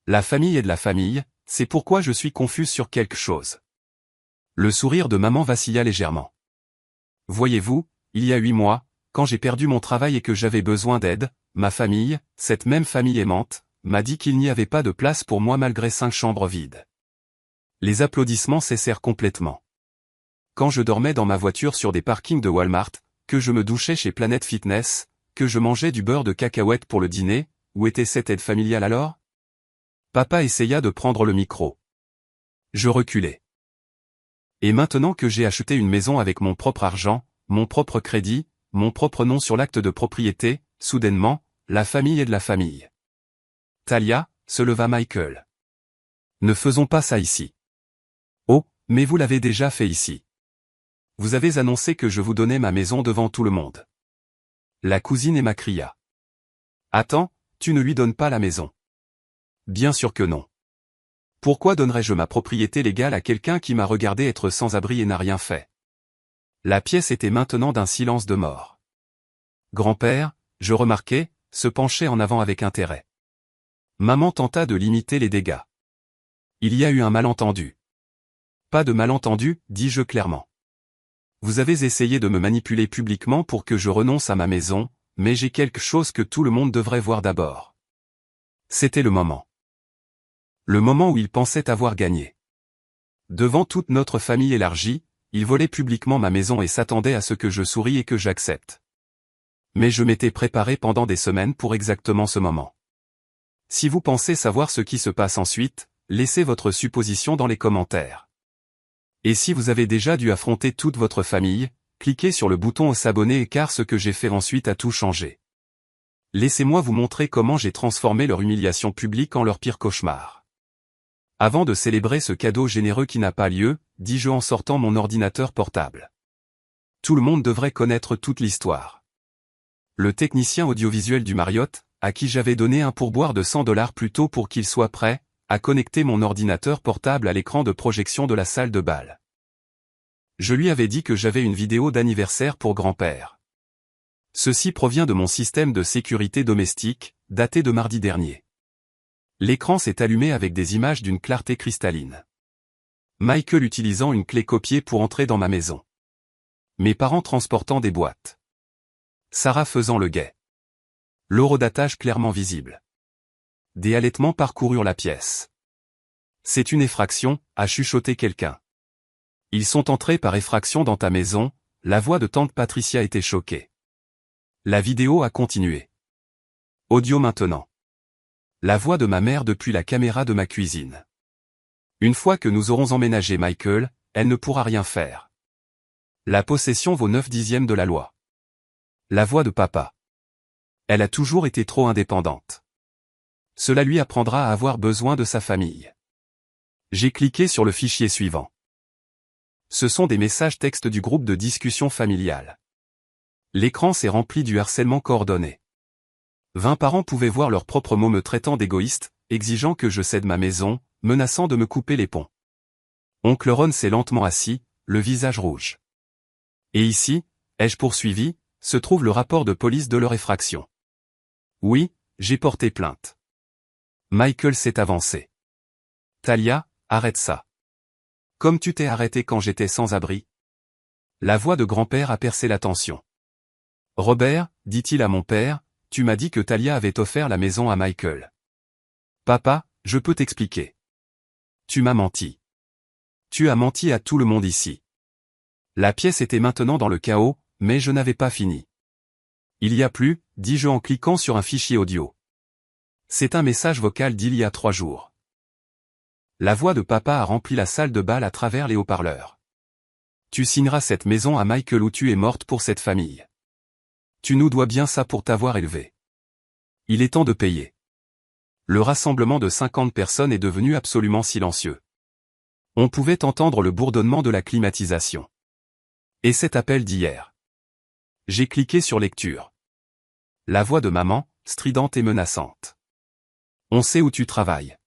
La famille est de la famille, c'est pourquoi je suis confuse sur quelque chose. Le sourire de maman vacilla légèrement. Voyez-vous, il y a 8 mois, quand j'ai perdu mon travail et que j'avais besoin d'aide, ma famille, cette même famille aimante, m'a dit qu'il n'y avait pas de place pour moi malgré 5 chambres vides. Les applaudissements cessèrent complètement. Quand je dormais dans ma voiture sur des parkings de Walmart, que je me douchais chez Planet Fitness, que je mangeais du beurre de cacahuète pour le dîner, où était cette aide familiale alors? Papa essaya de prendre le micro. Je reculai. Et maintenant que j'ai acheté une maison avec mon propre argent, mon propre crédit, mon propre nom sur l'acte de propriété, soudainement, la famille est de la famille. Talia, se leva Michael. Ne faisons pas ça ici. Oh, mais vous l'avez déjà fait ici. Vous avez annoncé que je vous donnais ma maison devant tout le monde. La cousine Emma cria. Attends, tu ne lui donnes pas la maison. Bien sûr que non. Pourquoi donnerais-je ma propriété légale à quelqu'un qui m'a regardé être sans abri et n'a rien fait? La pièce était maintenant d'un silence de mort. Grand-père, je remarquai, se penchait en avant avec intérêt. Maman tenta de limiter les dégâts. Il y a eu un malentendu. Pas de malentendu, dis-je clairement. Vous avez essayé de me manipuler publiquement pour que je renonce à ma maison, mais j'ai quelque chose que tout le monde devrait voir d'abord. C'était le moment. Le moment où il pensait avoir gagné. Devant toute notre famille élargie, il volait publiquement ma maison et s'attendait à ce que je sourie et que j'accepte. Mais je m'étais préparé pendant des semaines pour exactement ce moment. Si vous pensez savoir ce qui se passe ensuite, laissez votre supposition dans les commentaires. Et si vous avez déjà dû affronter toute votre famille, cliquez sur le bouton s'abonner car ce que j'ai fait ensuite a tout changé. Laissez-moi vous montrer comment j'ai transformé leur humiliation publique en leur pire cauchemar. Avant de célébrer ce cadeau généreux qui n'a pas lieu, dis-je en sortant mon ordinateur portable. Tout le monde devrait connaître toute l'histoire. Le technicien audiovisuel du Marriott, à qui j'avais donné un pourboire de $100 plus tôt pour qu'il soit prêt, a connecté mon ordinateur portable à l'écran de projection de la salle de bal. Je lui avais dit que j'avais une vidéo d'anniversaire pour grand-père. Ceci provient de mon système de sécurité domestique, daté de mardi dernier. L'écran s'est allumé avec des images d'une clarté cristalline. Michael utilisant une clé copiée pour entrer dans ma maison. Mes parents transportant des boîtes. Sarah faisant le guet. L'horodatage clairement visible. Des halètements parcoururent la pièce. C'est une effraction, a chuchoté quelqu'un. Ils sont entrés par effraction dans ta maison, la voix de tante Patricia était choquée. La vidéo a continué. Audio maintenant. La voix de ma mère depuis la caméra de ma cuisine. Une fois que nous aurons emménagé Michael, elle ne pourra rien faire. La possession vaut 9/10 de la loi. La voix de papa. Elle a toujours été trop indépendante. Cela lui apprendra à avoir besoin de sa famille. J'ai cliqué sur le fichier suivant. Ce sont des messages textes du groupe de discussion familiale. L'écran s'est rempli du harcèlement coordonné. 20 parents pouvaient voir leurs propres mots me traitant d'égoïste, exigeant que je cède ma maison, menaçant de me couper les ponts. Oncle Ron s'est lentement assis, le visage rouge. Et ici, ai-je poursuivi, se trouve le rapport de police de leur effraction. Oui, j'ai porté plainte. Michael s'est avancé. Talia, arrête ça. Comme tu t'es arrêté quand j'étais sans abri. La voix de grand-père a percé la tension. Robert, dit-il à mon père, tu m'as dit que Talia avait offert la maison à Michael. Papa, je peux t'expliquer. Tu m'as menti. Tu as menti à tout le monde ici. La pièce était maintenant dans le chaos, mais je n'avais pas fini. Il y a plus, dis-je en cliquant sur un fichier audio. C'est un message vocal d'il y a 3 jours. La voix de papa a rempli la salle de bal à travers les haut-parleurs. Tu signeras cette maison à Michael ou tu es morte pour cette famille. Tu nous dois bien ça pour t'avoir élevé. Il est temps de payer. Le rassemblement de 50 personnes est devenu absolument silencieux. On pouvait entendre le bourdonnement de la climatisation. Et cet appel d'hier. J'ai cliqué sur lecture. La voix de maman, stridente et menaçante. On sait où tu travailles.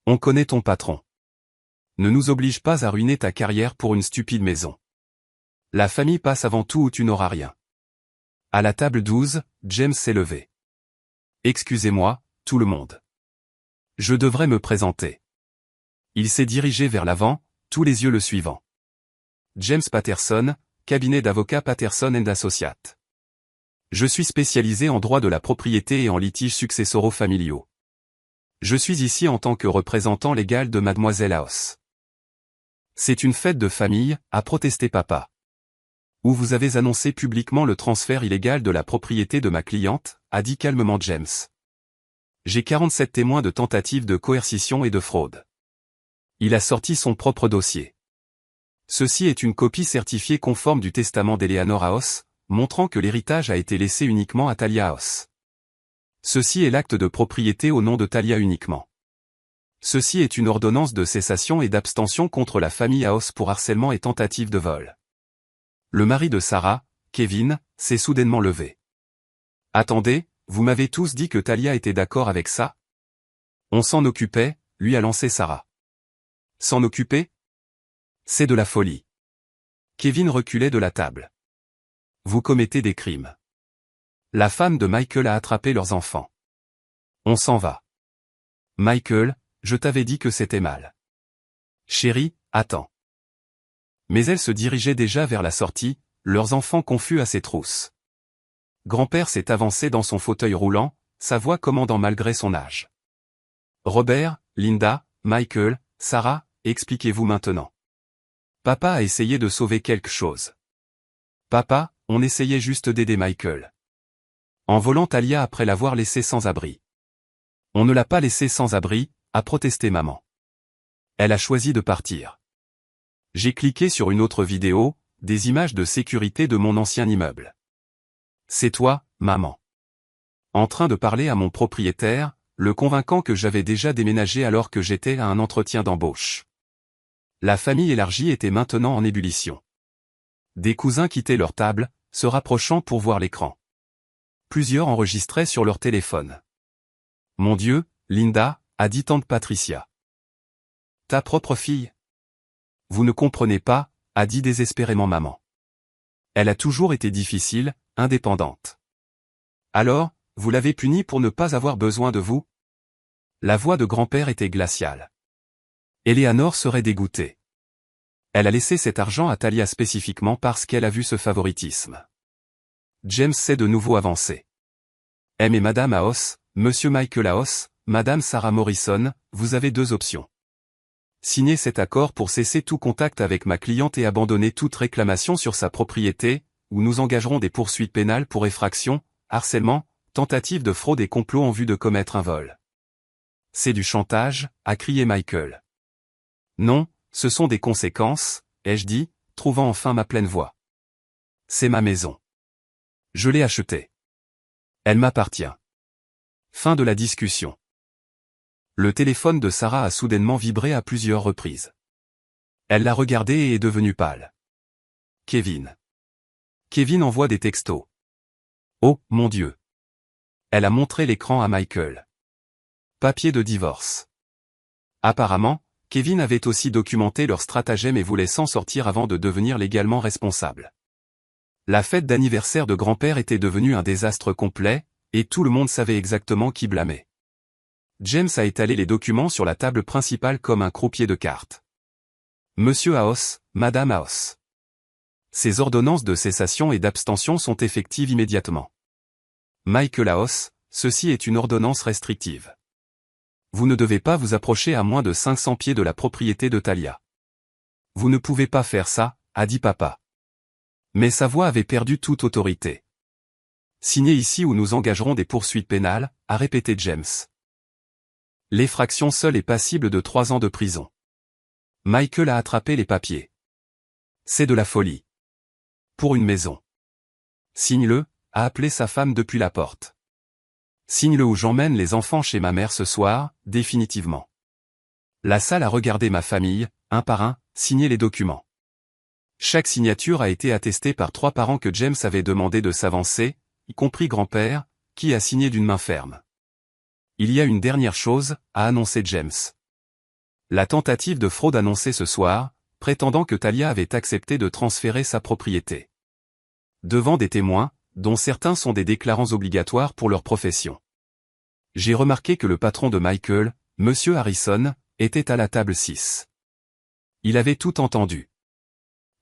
On connaît ton patron. Ne nous oblige pas à ruiner ta carrière pour une stupide maison. La famille passe avant tout ou tu n'auras rien. À la table 12, James s'est levé. Excusez-moi, tout le monde. Je devrais me présenter. Il s'est dirigé vers l'avant, tous les yeux le suivant. James Patterson, cabinet d'avocats Patterson & Associates. Je suis spécialisé en droit de la propriété et en litiges successoraux familiaux. Je suis ici en tant que représentant légal de Mademoiselle House. C'est une fête de famille, a protesté papa. Où vous avez annoncé publiquement le transfert illégal de la propriété de ma cliente, a dit calmement James. J'ai 47 témoins de tentatives de coercition et de fraude. Il a sorti son propre dossier. Ceci est une copie certifiée conforme du testament d'Eleanor House, montrant que l'héritage a été laissé uniquement à Talia House. Ceci est l'acte de propriété au nom de Talia uniquement. Ceci est une ordonnance de cessation et d'abstention contre la famille House pour harcèlement et tentative de vol. Le mari de Sarah, Kevin, s'est soudainement levé. Attendez, vous m'avez tous dit que Talia était d'accord avec ça? On s'en occupait, lui a lancé Sarah. S'en occuper? C'est de la folie. Kevin reculait de la table. Vous commettez des crimes. La femme de Michael a attrapé leurs enfants. On s'en va. Michael, je t'avais dit que c'était mal. Chérie, attends. Mais elle se dirigeait déjà vers la sortie, leurs enfants confus à ses trousses. Grand-père s'est avancé dans son fauteuil roulant, sa voix commandant malgré son âge. Robert, Linda, Michael, Sarah, expliquez-vous maintenant. Papa a essayé de sauver quelque chose. Papa, on essayait juste d'aider Michael. En volant Talia après l'avoir laissé sans abri. On ne l'a pas laissé sans abri, a protesté maman. Elle a choisi de partir. J'ai cliqué sur une autre vidéo, des images de sécurité de mon ancien immeuble. C'est toi, maman. En train de parler à mon propriétaire, le convainquant que j'avais déjà déménagé alors que j'étais à un entretien d'embauche. La famille élargie était maintenant en ébullition. Des cousins quittaient leur table, se rapprochant pour voir l'écran. Plusieurs enregistraient sur leur téléphone. Mon Dieu, Linda, a dit tante Patricia. Ta propre fille? Vous ne comprenez pas, a dit désespérément maman. Elle a toujours été difficile, indépendante. Alors, vous l'avez punie pour ne pas avoir besoin de vous? La voix de grand-père était glaciale. Eleanor serait dégoûtée. Elle a laissé cet argent à Talia spécifiquement parce qu'elle a vu ce favoritisme. James s'est de nouveau avancé. M et Madame House, Monsieur Michael House, Madame Sarah Morrison, vous avez deux options. Signez cet accord pour cesser tout contact avec ma cliente et abandonner toute réclamation sur sa propriété, ou nous engagerons des poursuites pénales pour effraction, harcèlement, tentative de fraude et complot en vue de commettre un vol. C'est du chantage, a crié Michael. Non, ce sont des conséquences, ai-je dit, trouvant enfin ma pleine voix. C'est ma maison. Je l'ai achetée. Elle m'appartient. Fin de la discussion. Le téléphone de Sarah a soudainement vibré à plusieurs reprises. Elle l'a regardé et est devenue pâle. Kevin. Kevin envoie des textos. Oh, mon Dieu. Elle a montré l'écran à Michael. Papier de divorce. Apparemment, Kevin avait aussi documenté leur stratagème et voulait s'en sortir avant de devenir légalement responsable. La fête d'anniversaire de grand-père était devenue un désastre complet, et tout le monde savait exactement qui blâmer. James a étalé les documents sur la table principale comme un croupier de cartes. Monsieur House, Madame House. Ces ordonnances de cessation et d'abstention sont effectives immédiatement. Michael House, ceci est une ordonnance restrictive. Vous ne devez pas vous approcher à moins de 500 pieds de la propriété de Talia. Vous ne pouvez pas faire ça, a dit papa. Mais sa voix avait perdu toute autorité. Signez ici ou nous engagerons des poursuites pénales, a répété James. L'effraction seule est passible de 3 ans de prison. Michael a attrapé les papiers. C'est de la folie. Pour une maison. Signe-le, a appelé sa femme depuis la porte. Signe-le ou j'emmène les enfants chez ma mère ce soir, définitivement. La salle a regardé ma famille, un par un, signer les documents. Chaque signature a été attestée par 3 parents que James avait demandé de s'avancer, y compris grand-père, qui a signé d'une main ferme. Il y a une dernière chose, a annoncé James. La tentative de fraude annoncée ce soir, prétendant que Talia avait accepté de transférer sa propriété. Devant des témoins, dont certains sont des déclarants obligatoires pour leur profession. J'ai remarqué que le patron de Michael, Monsieur Harrison, était à la table 6. Il avait tout entendu.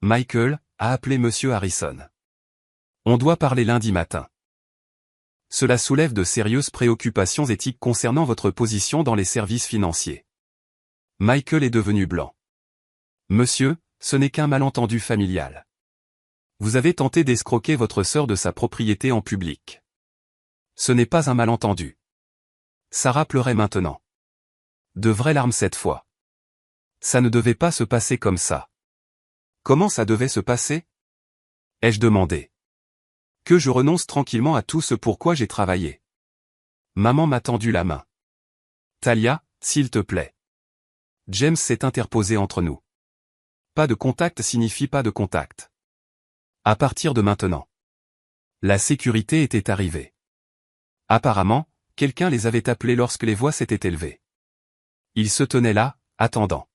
Michael a appelé Monsieur Harrison. On doit parler lundi matin. Cela soulève de sérieuses préoccupations éthiques concernant votre position dans les services financiers. Michael est devenu blanc. Monsieur, ce n'est qu'un malentendu familial. Vous avez tenté d'escroquer votre sœur de sa propriété en public. Ce n'est pas un malentendu. Sarah pleurait maintenant. De vraies larmes cette fois. Ça ne devait pas se passer comme ça. Comment ça devait se passer? Ai-je demandé. Que je renonce tranquillement à tout ce pourquoi j'ai travaillé. Maman m'a tendu la main. Talia, s'il te plaît. James s'est interposé entre nous. Pas de contact signifie pas de contact. À partir de maintenant. La sécurité était arrivée. Apparemment, quelqu'un les avait appelés lorsque les voix s'étaient élevées. Ils se tenaient là, attendant.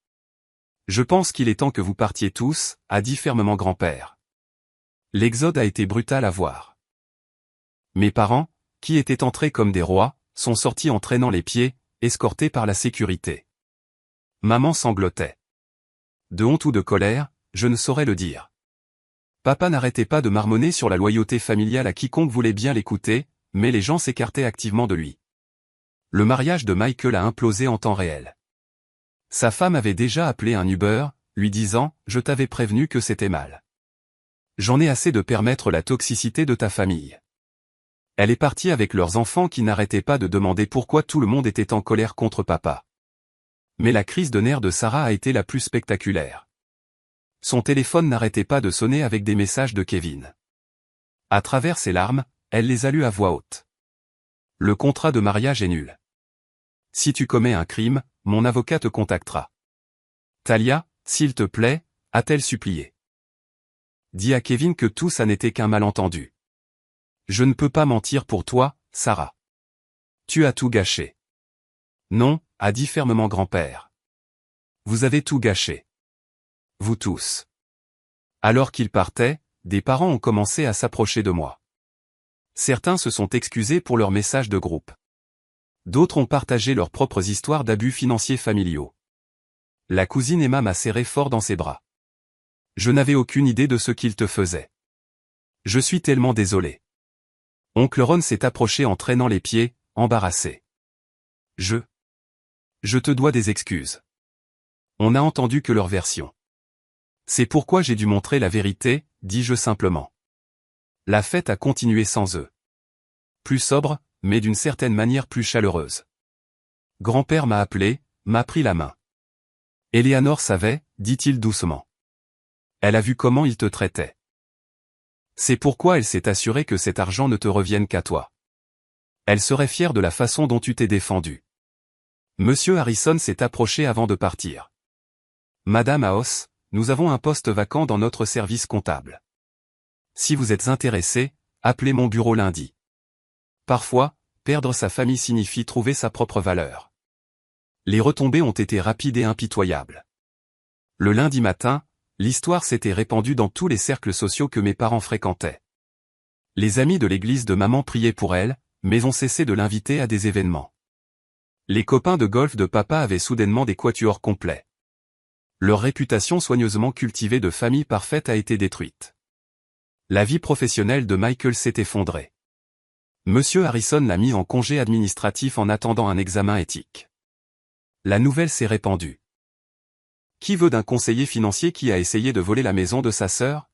Je pense qu'il est temps que vous partiez tous, a dit fermement grand-père. L'exode a été brutal à voir. Mes parents, qui étaient entrés comme des rois, sont sortis en traînant les pieds, escortés par la sécurité. Maman sanglotait. De honte ou de colère, je ne saurais le dire. Papa n'arrêtait pas de marmonner sur la loyauté familiale à quiconque voulait bien l'écouter, mais les gens s'écartaient activement de lui. Le mariage de Michael a implosé en temps réel. Sa femme avait déjà appelé un Uber, lui disant « Je t'avais prévenu que c'était mal. J'en ai assez de permettre la toxicité de ta famille. » Elle est partie avec leurs enfants qui n'arrêtaient pas de demander pourquoi tout le monde était en colère contre papa. Mais la crise de nerfs de Sarah a été la plus spectaculaire. Son téléphone n'arrêtait pas de sonner avec des messages de Kevin. À travers ses larmes, elle les a lus à voix haute. Le contrat de mariage est nul. Si tu commets un crime, mon avocat te contactera. Talia, s'il te plaît, a-t-elle supplié. Dis à Kevin que tout ça n'était qu'un malentendu. Je ne peux pas mentir pour toi, Sarah. Tu as tout gâché. Non, a dit fermement grand-père. Vous avez tout gâché. Vous tous. Alors qu'il partait, des parents ont commencé à s'approcher de moi. Certains se sont excusés pour leurs messages de groupe. D'autres ont partagé leurs propres histoires d'abus financiers familiaux. La cousine Emma m'a serré fort dans ses bras. Je n'avais aucune idée de ce qu'il te faisait. Je suis tellement désolé. Oncle Ron s'est approché en traînant les pieds, embarrassé. Je te dois des excuses. On n'a entendu que leur version. C'est pourquoi j'ai dû montrer la vérité, dis-je simplement. La fête a continué sans eux. Plus sobre, mais d'une certaine manière plus chaleureuse. Grand-père m'a appelé, m'a pris la main. Éléanor savait, dit-il doucement. Elle a vu comment il te traitait. C'est pourquoi elle s'est assurée que cet argent ne te revienne qu'à toi. Elle serait fière de la façon dont tu t'es défendu. Monsieur Harrison s'est approché avant de partir. Madame House, nous avons un poste vacant dans notre service comptable. Si vous êtes intéressé, appelez mon bureau lundi. Parfois, perdre sa famille signifie trouver sa propre valeur. Les retombées ont été rapides et impitoyables. Le lundi matin, l'histoire s'était répandue dans tous les cercles sociaux que mes parents fréquentaient. Les amis de l'église de maman priaient pour elle, mais ont cessé de l'inviter à des événements. Les copains de golf de papa avaient soudainement des quatuors complets. Leur réputation soigneusement cultivée de famille parfaite a été détruite. La vie professionnelle de Michael s'est effondrée. Monsieur Harrison l'a mis en congé administratif en attendant un examen éthique. La nouvelle s'est répandue. Qui veut d'un conseiller financier qui a essayé de voler la maison de sa sœur?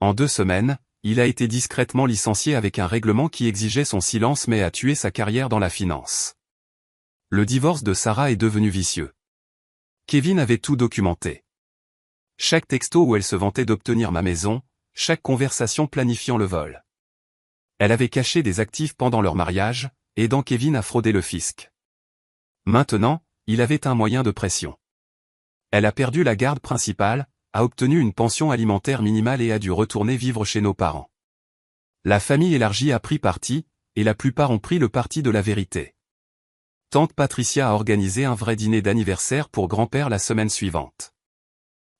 En 2 semaines, il a été discrètement licencié avec un règlement qui exigeait son silence mais a tué sa carrière dans la finance. Le divorce de Sarah est devenu vicieux. Kevin avait tout documenté. Chaque texto où elle se vantait d'obtenir ma maison, chaque conversation planifiant le vol. Elle avait caché des actifs pendant leur mariage, aidant Kevin à frauder le fisc. Maintenant, il avait un moyen de pression. Elle a perdu la garde principale, a obtenu une pension alimentaire minimale et a dû retourner vivre chez nos parents. La famille élargie a pris parti, et la plupart ont pris le parti de la vérité. Tante Patricia a organisé un vrai dîner d'anniversaire pour grand-père la semaine suivante.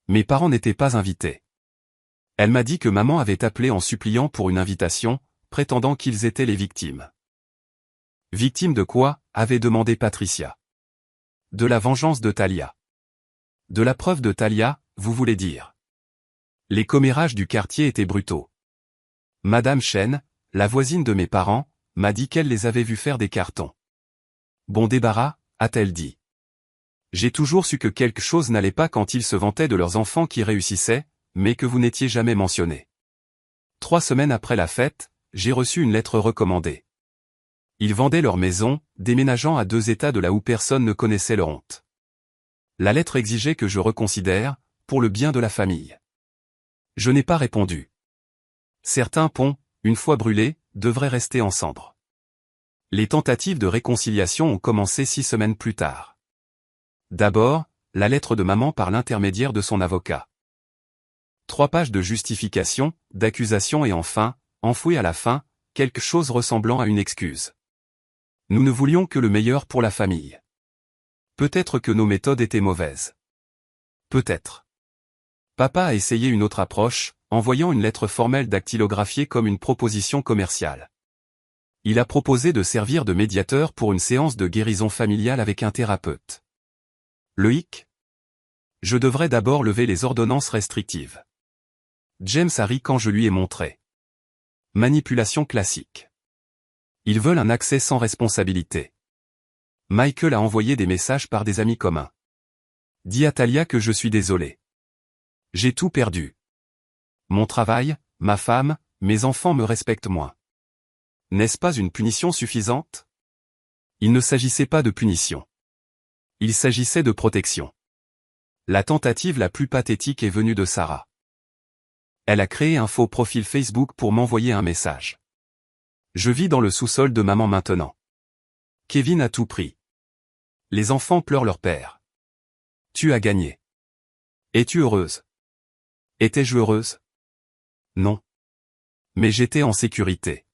Mes parents n'étaient pas invités. Elle m'a dit que maman avait appelé en suppliant pour une invitation, prétendant qu'ils étaient les victimes. Victimes de quoi, avait demandé Patricia. De la vengeance de Talia. De la preuve de Talia, vous voulez dire. Les commérages du quartier étaient brutaux. Madame Chen, la voisine de mes parents, m'a dit qu'elle les avait vus faire des cartons. Bon débarras, a-t-elle dit. J'ai toujours su que quelque chose n'allait pas quand ils se vantaient de leurs enfants qui réussissaient, mais que vous n'étiez jamais mentionné. 3 semaines après la fête, j'ai reçu une lettre recommandée. Ils vendaient leur maison, déménageant à 2 États de là où personne ne connaissait leur honte. La lettre exigeait que je reconsidère, pour le bien de la famille. Je n'ai pas répondu. Certains ponts, une fois brûlés, devraient rester en cendres. Les tentatives de réconciliation ont commencé 6 semaines plus tard. D'abord, la lettre de maman par l'intermédiaire de son avocat. 3 pages de justification, d'accusation et enfin, enfoui à la fin, quelque chose ressemblant à une excuse. Nous ne voulions que le meilleur pour la famille. Peut-être que nos méthodes étaient mauvaises. Peut-être. Papa a essayé une autre approche, envoyant une lettre formelle dactylographiée comme une proposition commerciale. Il a proposé de servir de médiateur pour une séance de guérison familiale avec un thérapeute. Le hic? Je devrais d'abord lever les ordonnances restrictives. James a ri quand je lui ai montré. Manipulation classique. Ils veulent un accès sans responsabilité. Michael a envoyé des messages par des amis communs. Dis à Talia que je suis désolé. J'ai tout perdu. Mon travail, ma femme, mes enfants me respectent moins. N'est-ce pas une punition suffisante? Il ne s'agissait pas de punition. Il s'agissait de protection. La tentative la plus pathétique est venue de Sarah. Elle a créé un faux profil Facebook pour m'envoyer un message. Je vis dans le sous-sol de maman maintenant. Kevin a tout pris. Les enfants pleurent leur père. Tu as gagné. Es-tu heureuse? Étais-je heureuse? Non. Mais j'étais en sécurité.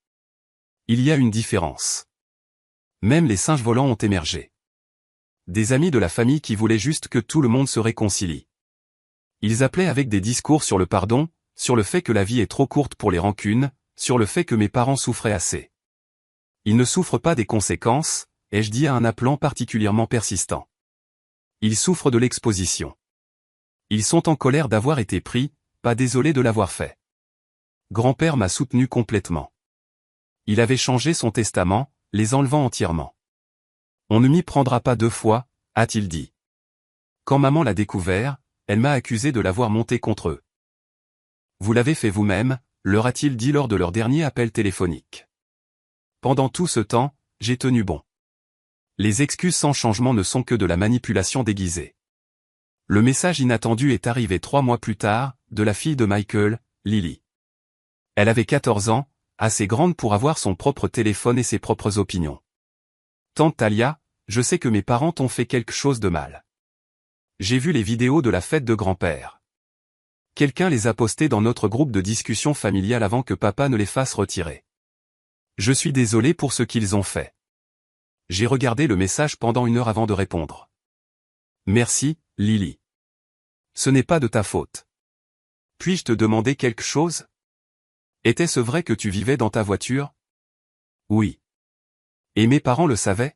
Il y a une différence. Même les singes volants ont émergé. Des amis de la famille qui voulaient juste que tout le monde se réconcilie. Ils appelaient avec des discours sur le pardon, sur le fait que la vie est trop courte pour les rancunes, sur le fait que mes parents souffraient assez. Ils ne souffrent pas des conséquences, ai-je dit à un appelant particulièrement persistant. Ils souffrent de l'exposition. Ils sont en colère d'avoir été pris, pas désolés de l'avoir fait. Grand-père m'a soutenu complètement. Il avait changé son testament, les enlevant entièrement. On ne m'y prendra pas 2 fois, a-t-il dit. Quand maman l'a découvert, elle m'a accusé de l'avoir monté contre eux. Vous l'avez fait vous-même, leur a-t-il dit lors de leur dernier appel téléphonique. Pendant tout ce temps, j'ai tenu bon. Les excuses sans changement ne sont que de la manipulation déguisée. Le message inattendu est arrivé 3 mois plus tard, de la fille de Michael, Lily. Elle avait 14 ans, assez grande pour avoir son propre téléphone et ses propres opinions. Tante Talia, je sais que mes parents t'ont fait quelque chose de mal. J'ai vu les vidéos de la fête de grand-père. Quelqu'un les a postées dans notre groupe de discussion familiale avant que papa ne les fasse retirer. Je suis désolé pour ce qu'ils ont fait. J'ai regardé le message pendant 1 heure avant de répondre. Merci, Lily. Ce n'est pas de ta faute. Puis-je te demander quelque chose? Était-ce vrai que tu vivais dans ta voiture? Oui. Et mes parents le savaient?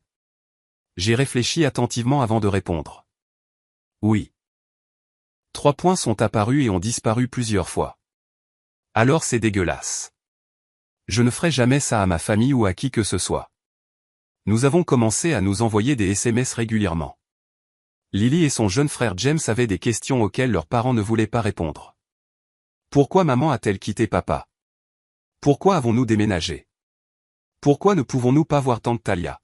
J'ai réfléchi attentivement avant de répondre. Oui. 3 points sont apparus et ont disparu plusieurs fois. Alors c'est dégueulasse. Je ne ferai jamais ça à ma famille ou à qui que ce soit. Nous avons commencé à nous envoyer des SMS régulièrement. Lily et son jeune frère James avaient des questions auxquelles leurs parents ne voulaient pas répondre. Pourquoi maman a-t-elle quitté papa? Pourquoi avons-nous déménagé? Pourquoi ne pouvons-nous pas voir tante Talia?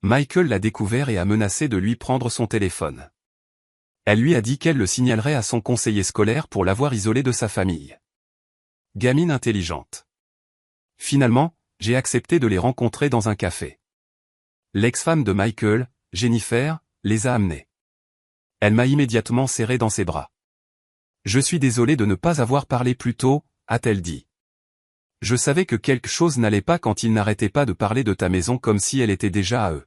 Michael l'a découvert et a menacé de lui prendre son téléphone. Elle lui a dit qu'elle le signalerait à son conseiller scolaire pour l'avoir isolé de sa famille. Gamine intelligente. Finalement, j'ai accepté de les rencontrer dans un café. L'ex-femme de Michael, Jennifer, les a amenés. Elle m'a immédiatement serré dans ses bras. Je suis désolé de ne pas avoir parlé plus tôt, a-t-elle dit. Je savais que quelque chose n'allait pas quand ils n'arrêtaient pas de parler de ta maison comme si elle était déjà à eux.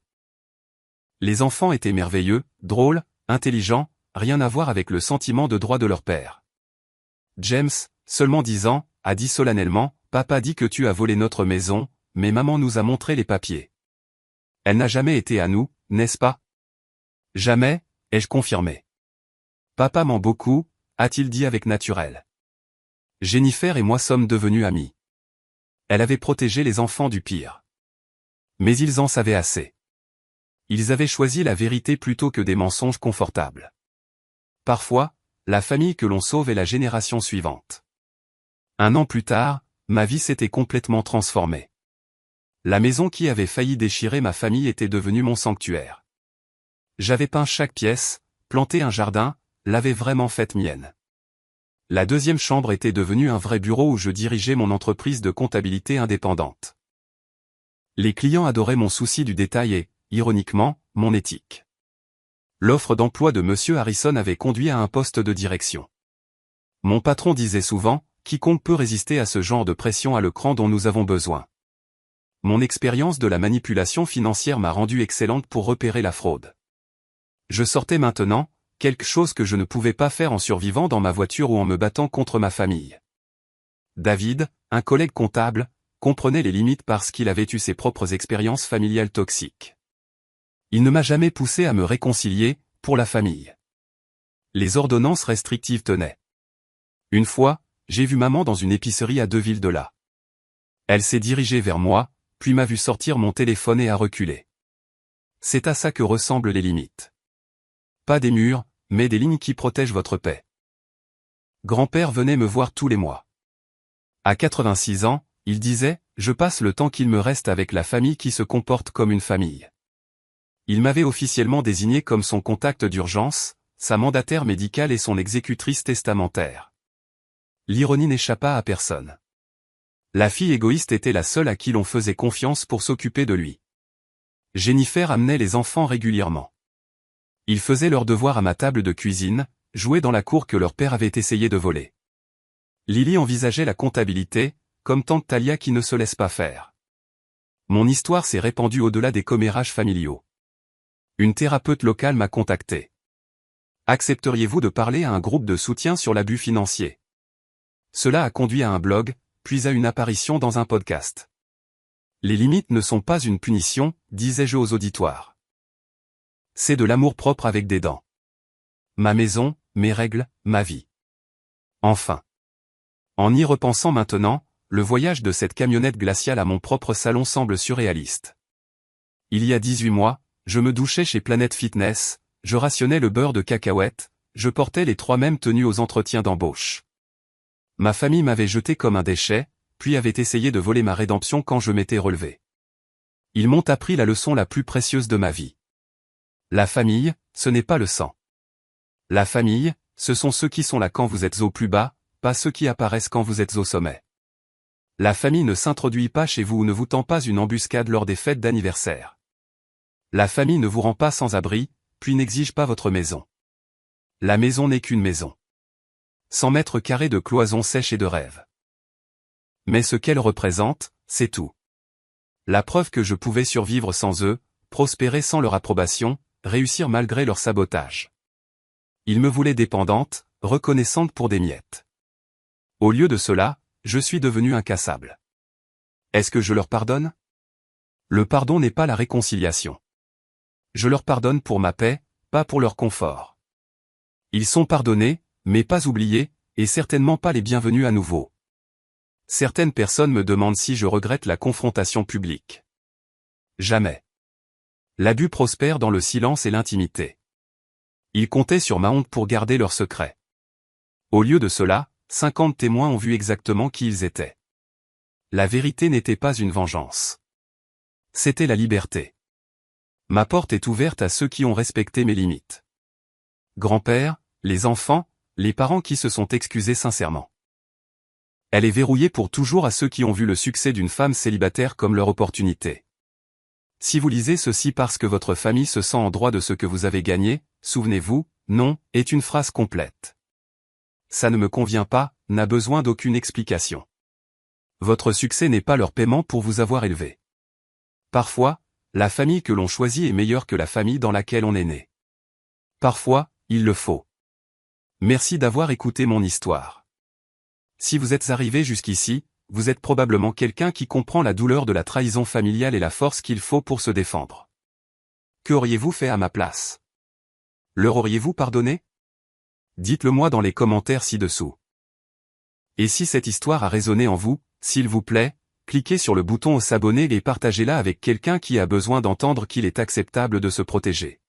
Les enfants étaient merveilleux, drôles, intelligents, rien à voir avec le sentiment de droit de leur père. James, seulement 10 ans, a dit solennellement, papa dit que tu as volé notre maison, mais maman nous a montré les papiers. Elle n'a jamais été à nous, n'est-ce pas? Jamais, ai-je confirmé. Papa ment beaucoup, a-t-il dit avec naturel. Jennifer et moi sommes devenus amis. Elle avait protégé les enfants du pire. Mais ils en savaient assez. Ils avaient choisi la vérité plutôt que des mensonges confortables. Parfois, la famille que l'on sauve est la génération suivante. 1 an plus tard, ma vie s'était complètement transformée. La maison qui avait failli déchirer ma famille était devenue mon sanctuaire. J'avais peint chaque pièce, planté un jardin, l'avais vraiment faite mienne. La 2e chambre était devenue un vrai bureau où je dirigeais mon entreprise de comptabilité indépendante. Les clients adoraient mon souci du détail et, ironiquement, mon éthique. L'offre d'emploi de Monsieur Harrison avait conduit à un poste de direction. Mon patron disait souvent, quiconque peut résister à ce genre de pression a le cran dont nous avons besoin. Mon expérience de la manipulation financière m'a rendu excellente pour repérer la fraude. Je sortais maintenant, quelque chose que je ne pouvais pas faire en survivant dans ma voiture ou en me battant contre ma famille. David, un collègue comptable, comprenait les limites parce qu'il avait eu ses propres expériences familiales toxiques. Il ne m'a jamais poussé à me réconcilier, pour la famille. Les ordonnances restrictives tenaient. Une fois, j'ai vu maman dans une épicerie à 2 villes de là. Elle s'est dirigée vers moi, puis m'a vu sortir mon téléphone et a reculé. C'est à ça que ressemblent les limites. Pas des murs, mais des lignes qui protègent votre paix. Grand-père venait me voir tous les mois. À 86 ans, il disait, je passe le temps qu'il me reste avec la famille qui se comporte comme une famille. Il m'avait officiellement désigné comme son contact d'urgence, sa mandataire médicale et son exécutrice testamentaire. L'ironie n'échappa à personne. La fille égoïste était la seule à qui l'on faisait confiance pour s'occuper de lui. Jennifer amenait les enfants régulièrement. Ils faisaient leurs devoirs à ma table de cuisine, jouaient dans la cour que leur père avait essayé de voler. Lily envisageait la comptabilité, comme tante Talia qui ne se laisse pas faire. Mon histoire s'est répandue au-delà des commérages familiaux. Une thérapeute locale m'a contacté. Accepteriez-vous de parler à un groupe de soutien sur l'abus financier? Cela a conduit à un blog, puis à une apparition dans un podcast. Les limites ne sont pas une punition, disais-je aux auditoires. C'est de l'amour-propre avec des dents. Ma maison, mes règles, ma vie. Enfin. En y repensant maintenant, le voyage de cette camionnette glaciale à mon propre salon semble surréaliste. Il y a 18 mois, je me douchais chez Planet Fitness, je rationnais le beurre de cacahuète, je portais les 3 mêmes tenues aux entretiens d'embauche. Ma famille m'avait jeté comme un déchet, puis avait essayé de voler ma rédemption quand je m'étais relevé. Ils m'ont appris la leçon la plus précieuse de ma vie. La famille, ce n'est pas le sang. La famille, ce sont ceux qui sont là quand vous êtes au plus bas, pas ceux qui apparaissent quand vous êtes au sommet. La famille ne s'introduit pas chez vous ou ne vous tend pas une embuscade lors des fêtes d'anniversaire. La famille ne vous rend pas sans abri, puis n'exige pas votre maison. La maison n'est qu'une maison. 100 mètres carrés de cloisons sèches et de rêves. Mais ce qu'elle représente, c'est tout. La preuve que je pouvais survivre sans eux, prospérer sans leur approbation, réussir malgré leur sabotage. Ils me voulaient dépendante, reconnaissante pour des miettes. Au lieu de cela, je suis devenu incassable. Est-ce que je leur pardonne? Le pardon n'est pas la réconciliation. Je leur pardonne pour ma paix, pas pour leur confort. Ils sont pardonnés, mais pas oubliés, et certainement pas les bienvenus à nouveau. Certaines personnes me demandent si je regrette la confrontation publique. Jamais. L'abus prospère dans le silence et l'intimité. Ils comptaient sur ma honte pour garder leur secret. Au lieu de cela, 50 témoins ont vu exactement qui ils étaient. La vérité n'était pas une vengeance. C'était la liberté. Ma porte est ouverte à ceux qui ont respecté mes limites. Grand-père, les enfants, les parents qui se sont excusés sincèrement. Elle est verrouillée pour toujours à ceux qui ont vu le succès d'une femme célibataire comme leur opportunité. Si vous lisez ceci parce que votre famille se sent en droit de ce que vous avez gagné, souvenez-vous, non, est une phrase complète. Ça ne me convient pas, n'a besoin d'aucune explication. Votre succès n'est pas leur paiement pour vous avoir élevé. Parfois, la famille que l'on choisit est meilleure que la famille dans laquelle on est né. Parfois, il le faut. Merci d'avoir écouté mon histoire. Si vous êtes arrivé jusqu'ici, vous êtes probablement quelqu'un qui comprend la douleur de la trahison familiale et la force qu'il faut pour se défendre. Que auriez-vous fait à ma place? Leur auriez-vous pardonné? Dites-le moi dans les commentaires ci-dessous. Et si cette histoire a résonné en vous, s'il vous plaît, cliquez sur le bouton s'abonner et partagez-la avec quelqu'un qui a besoin d'entendre qu'il est acceptable de se protéger.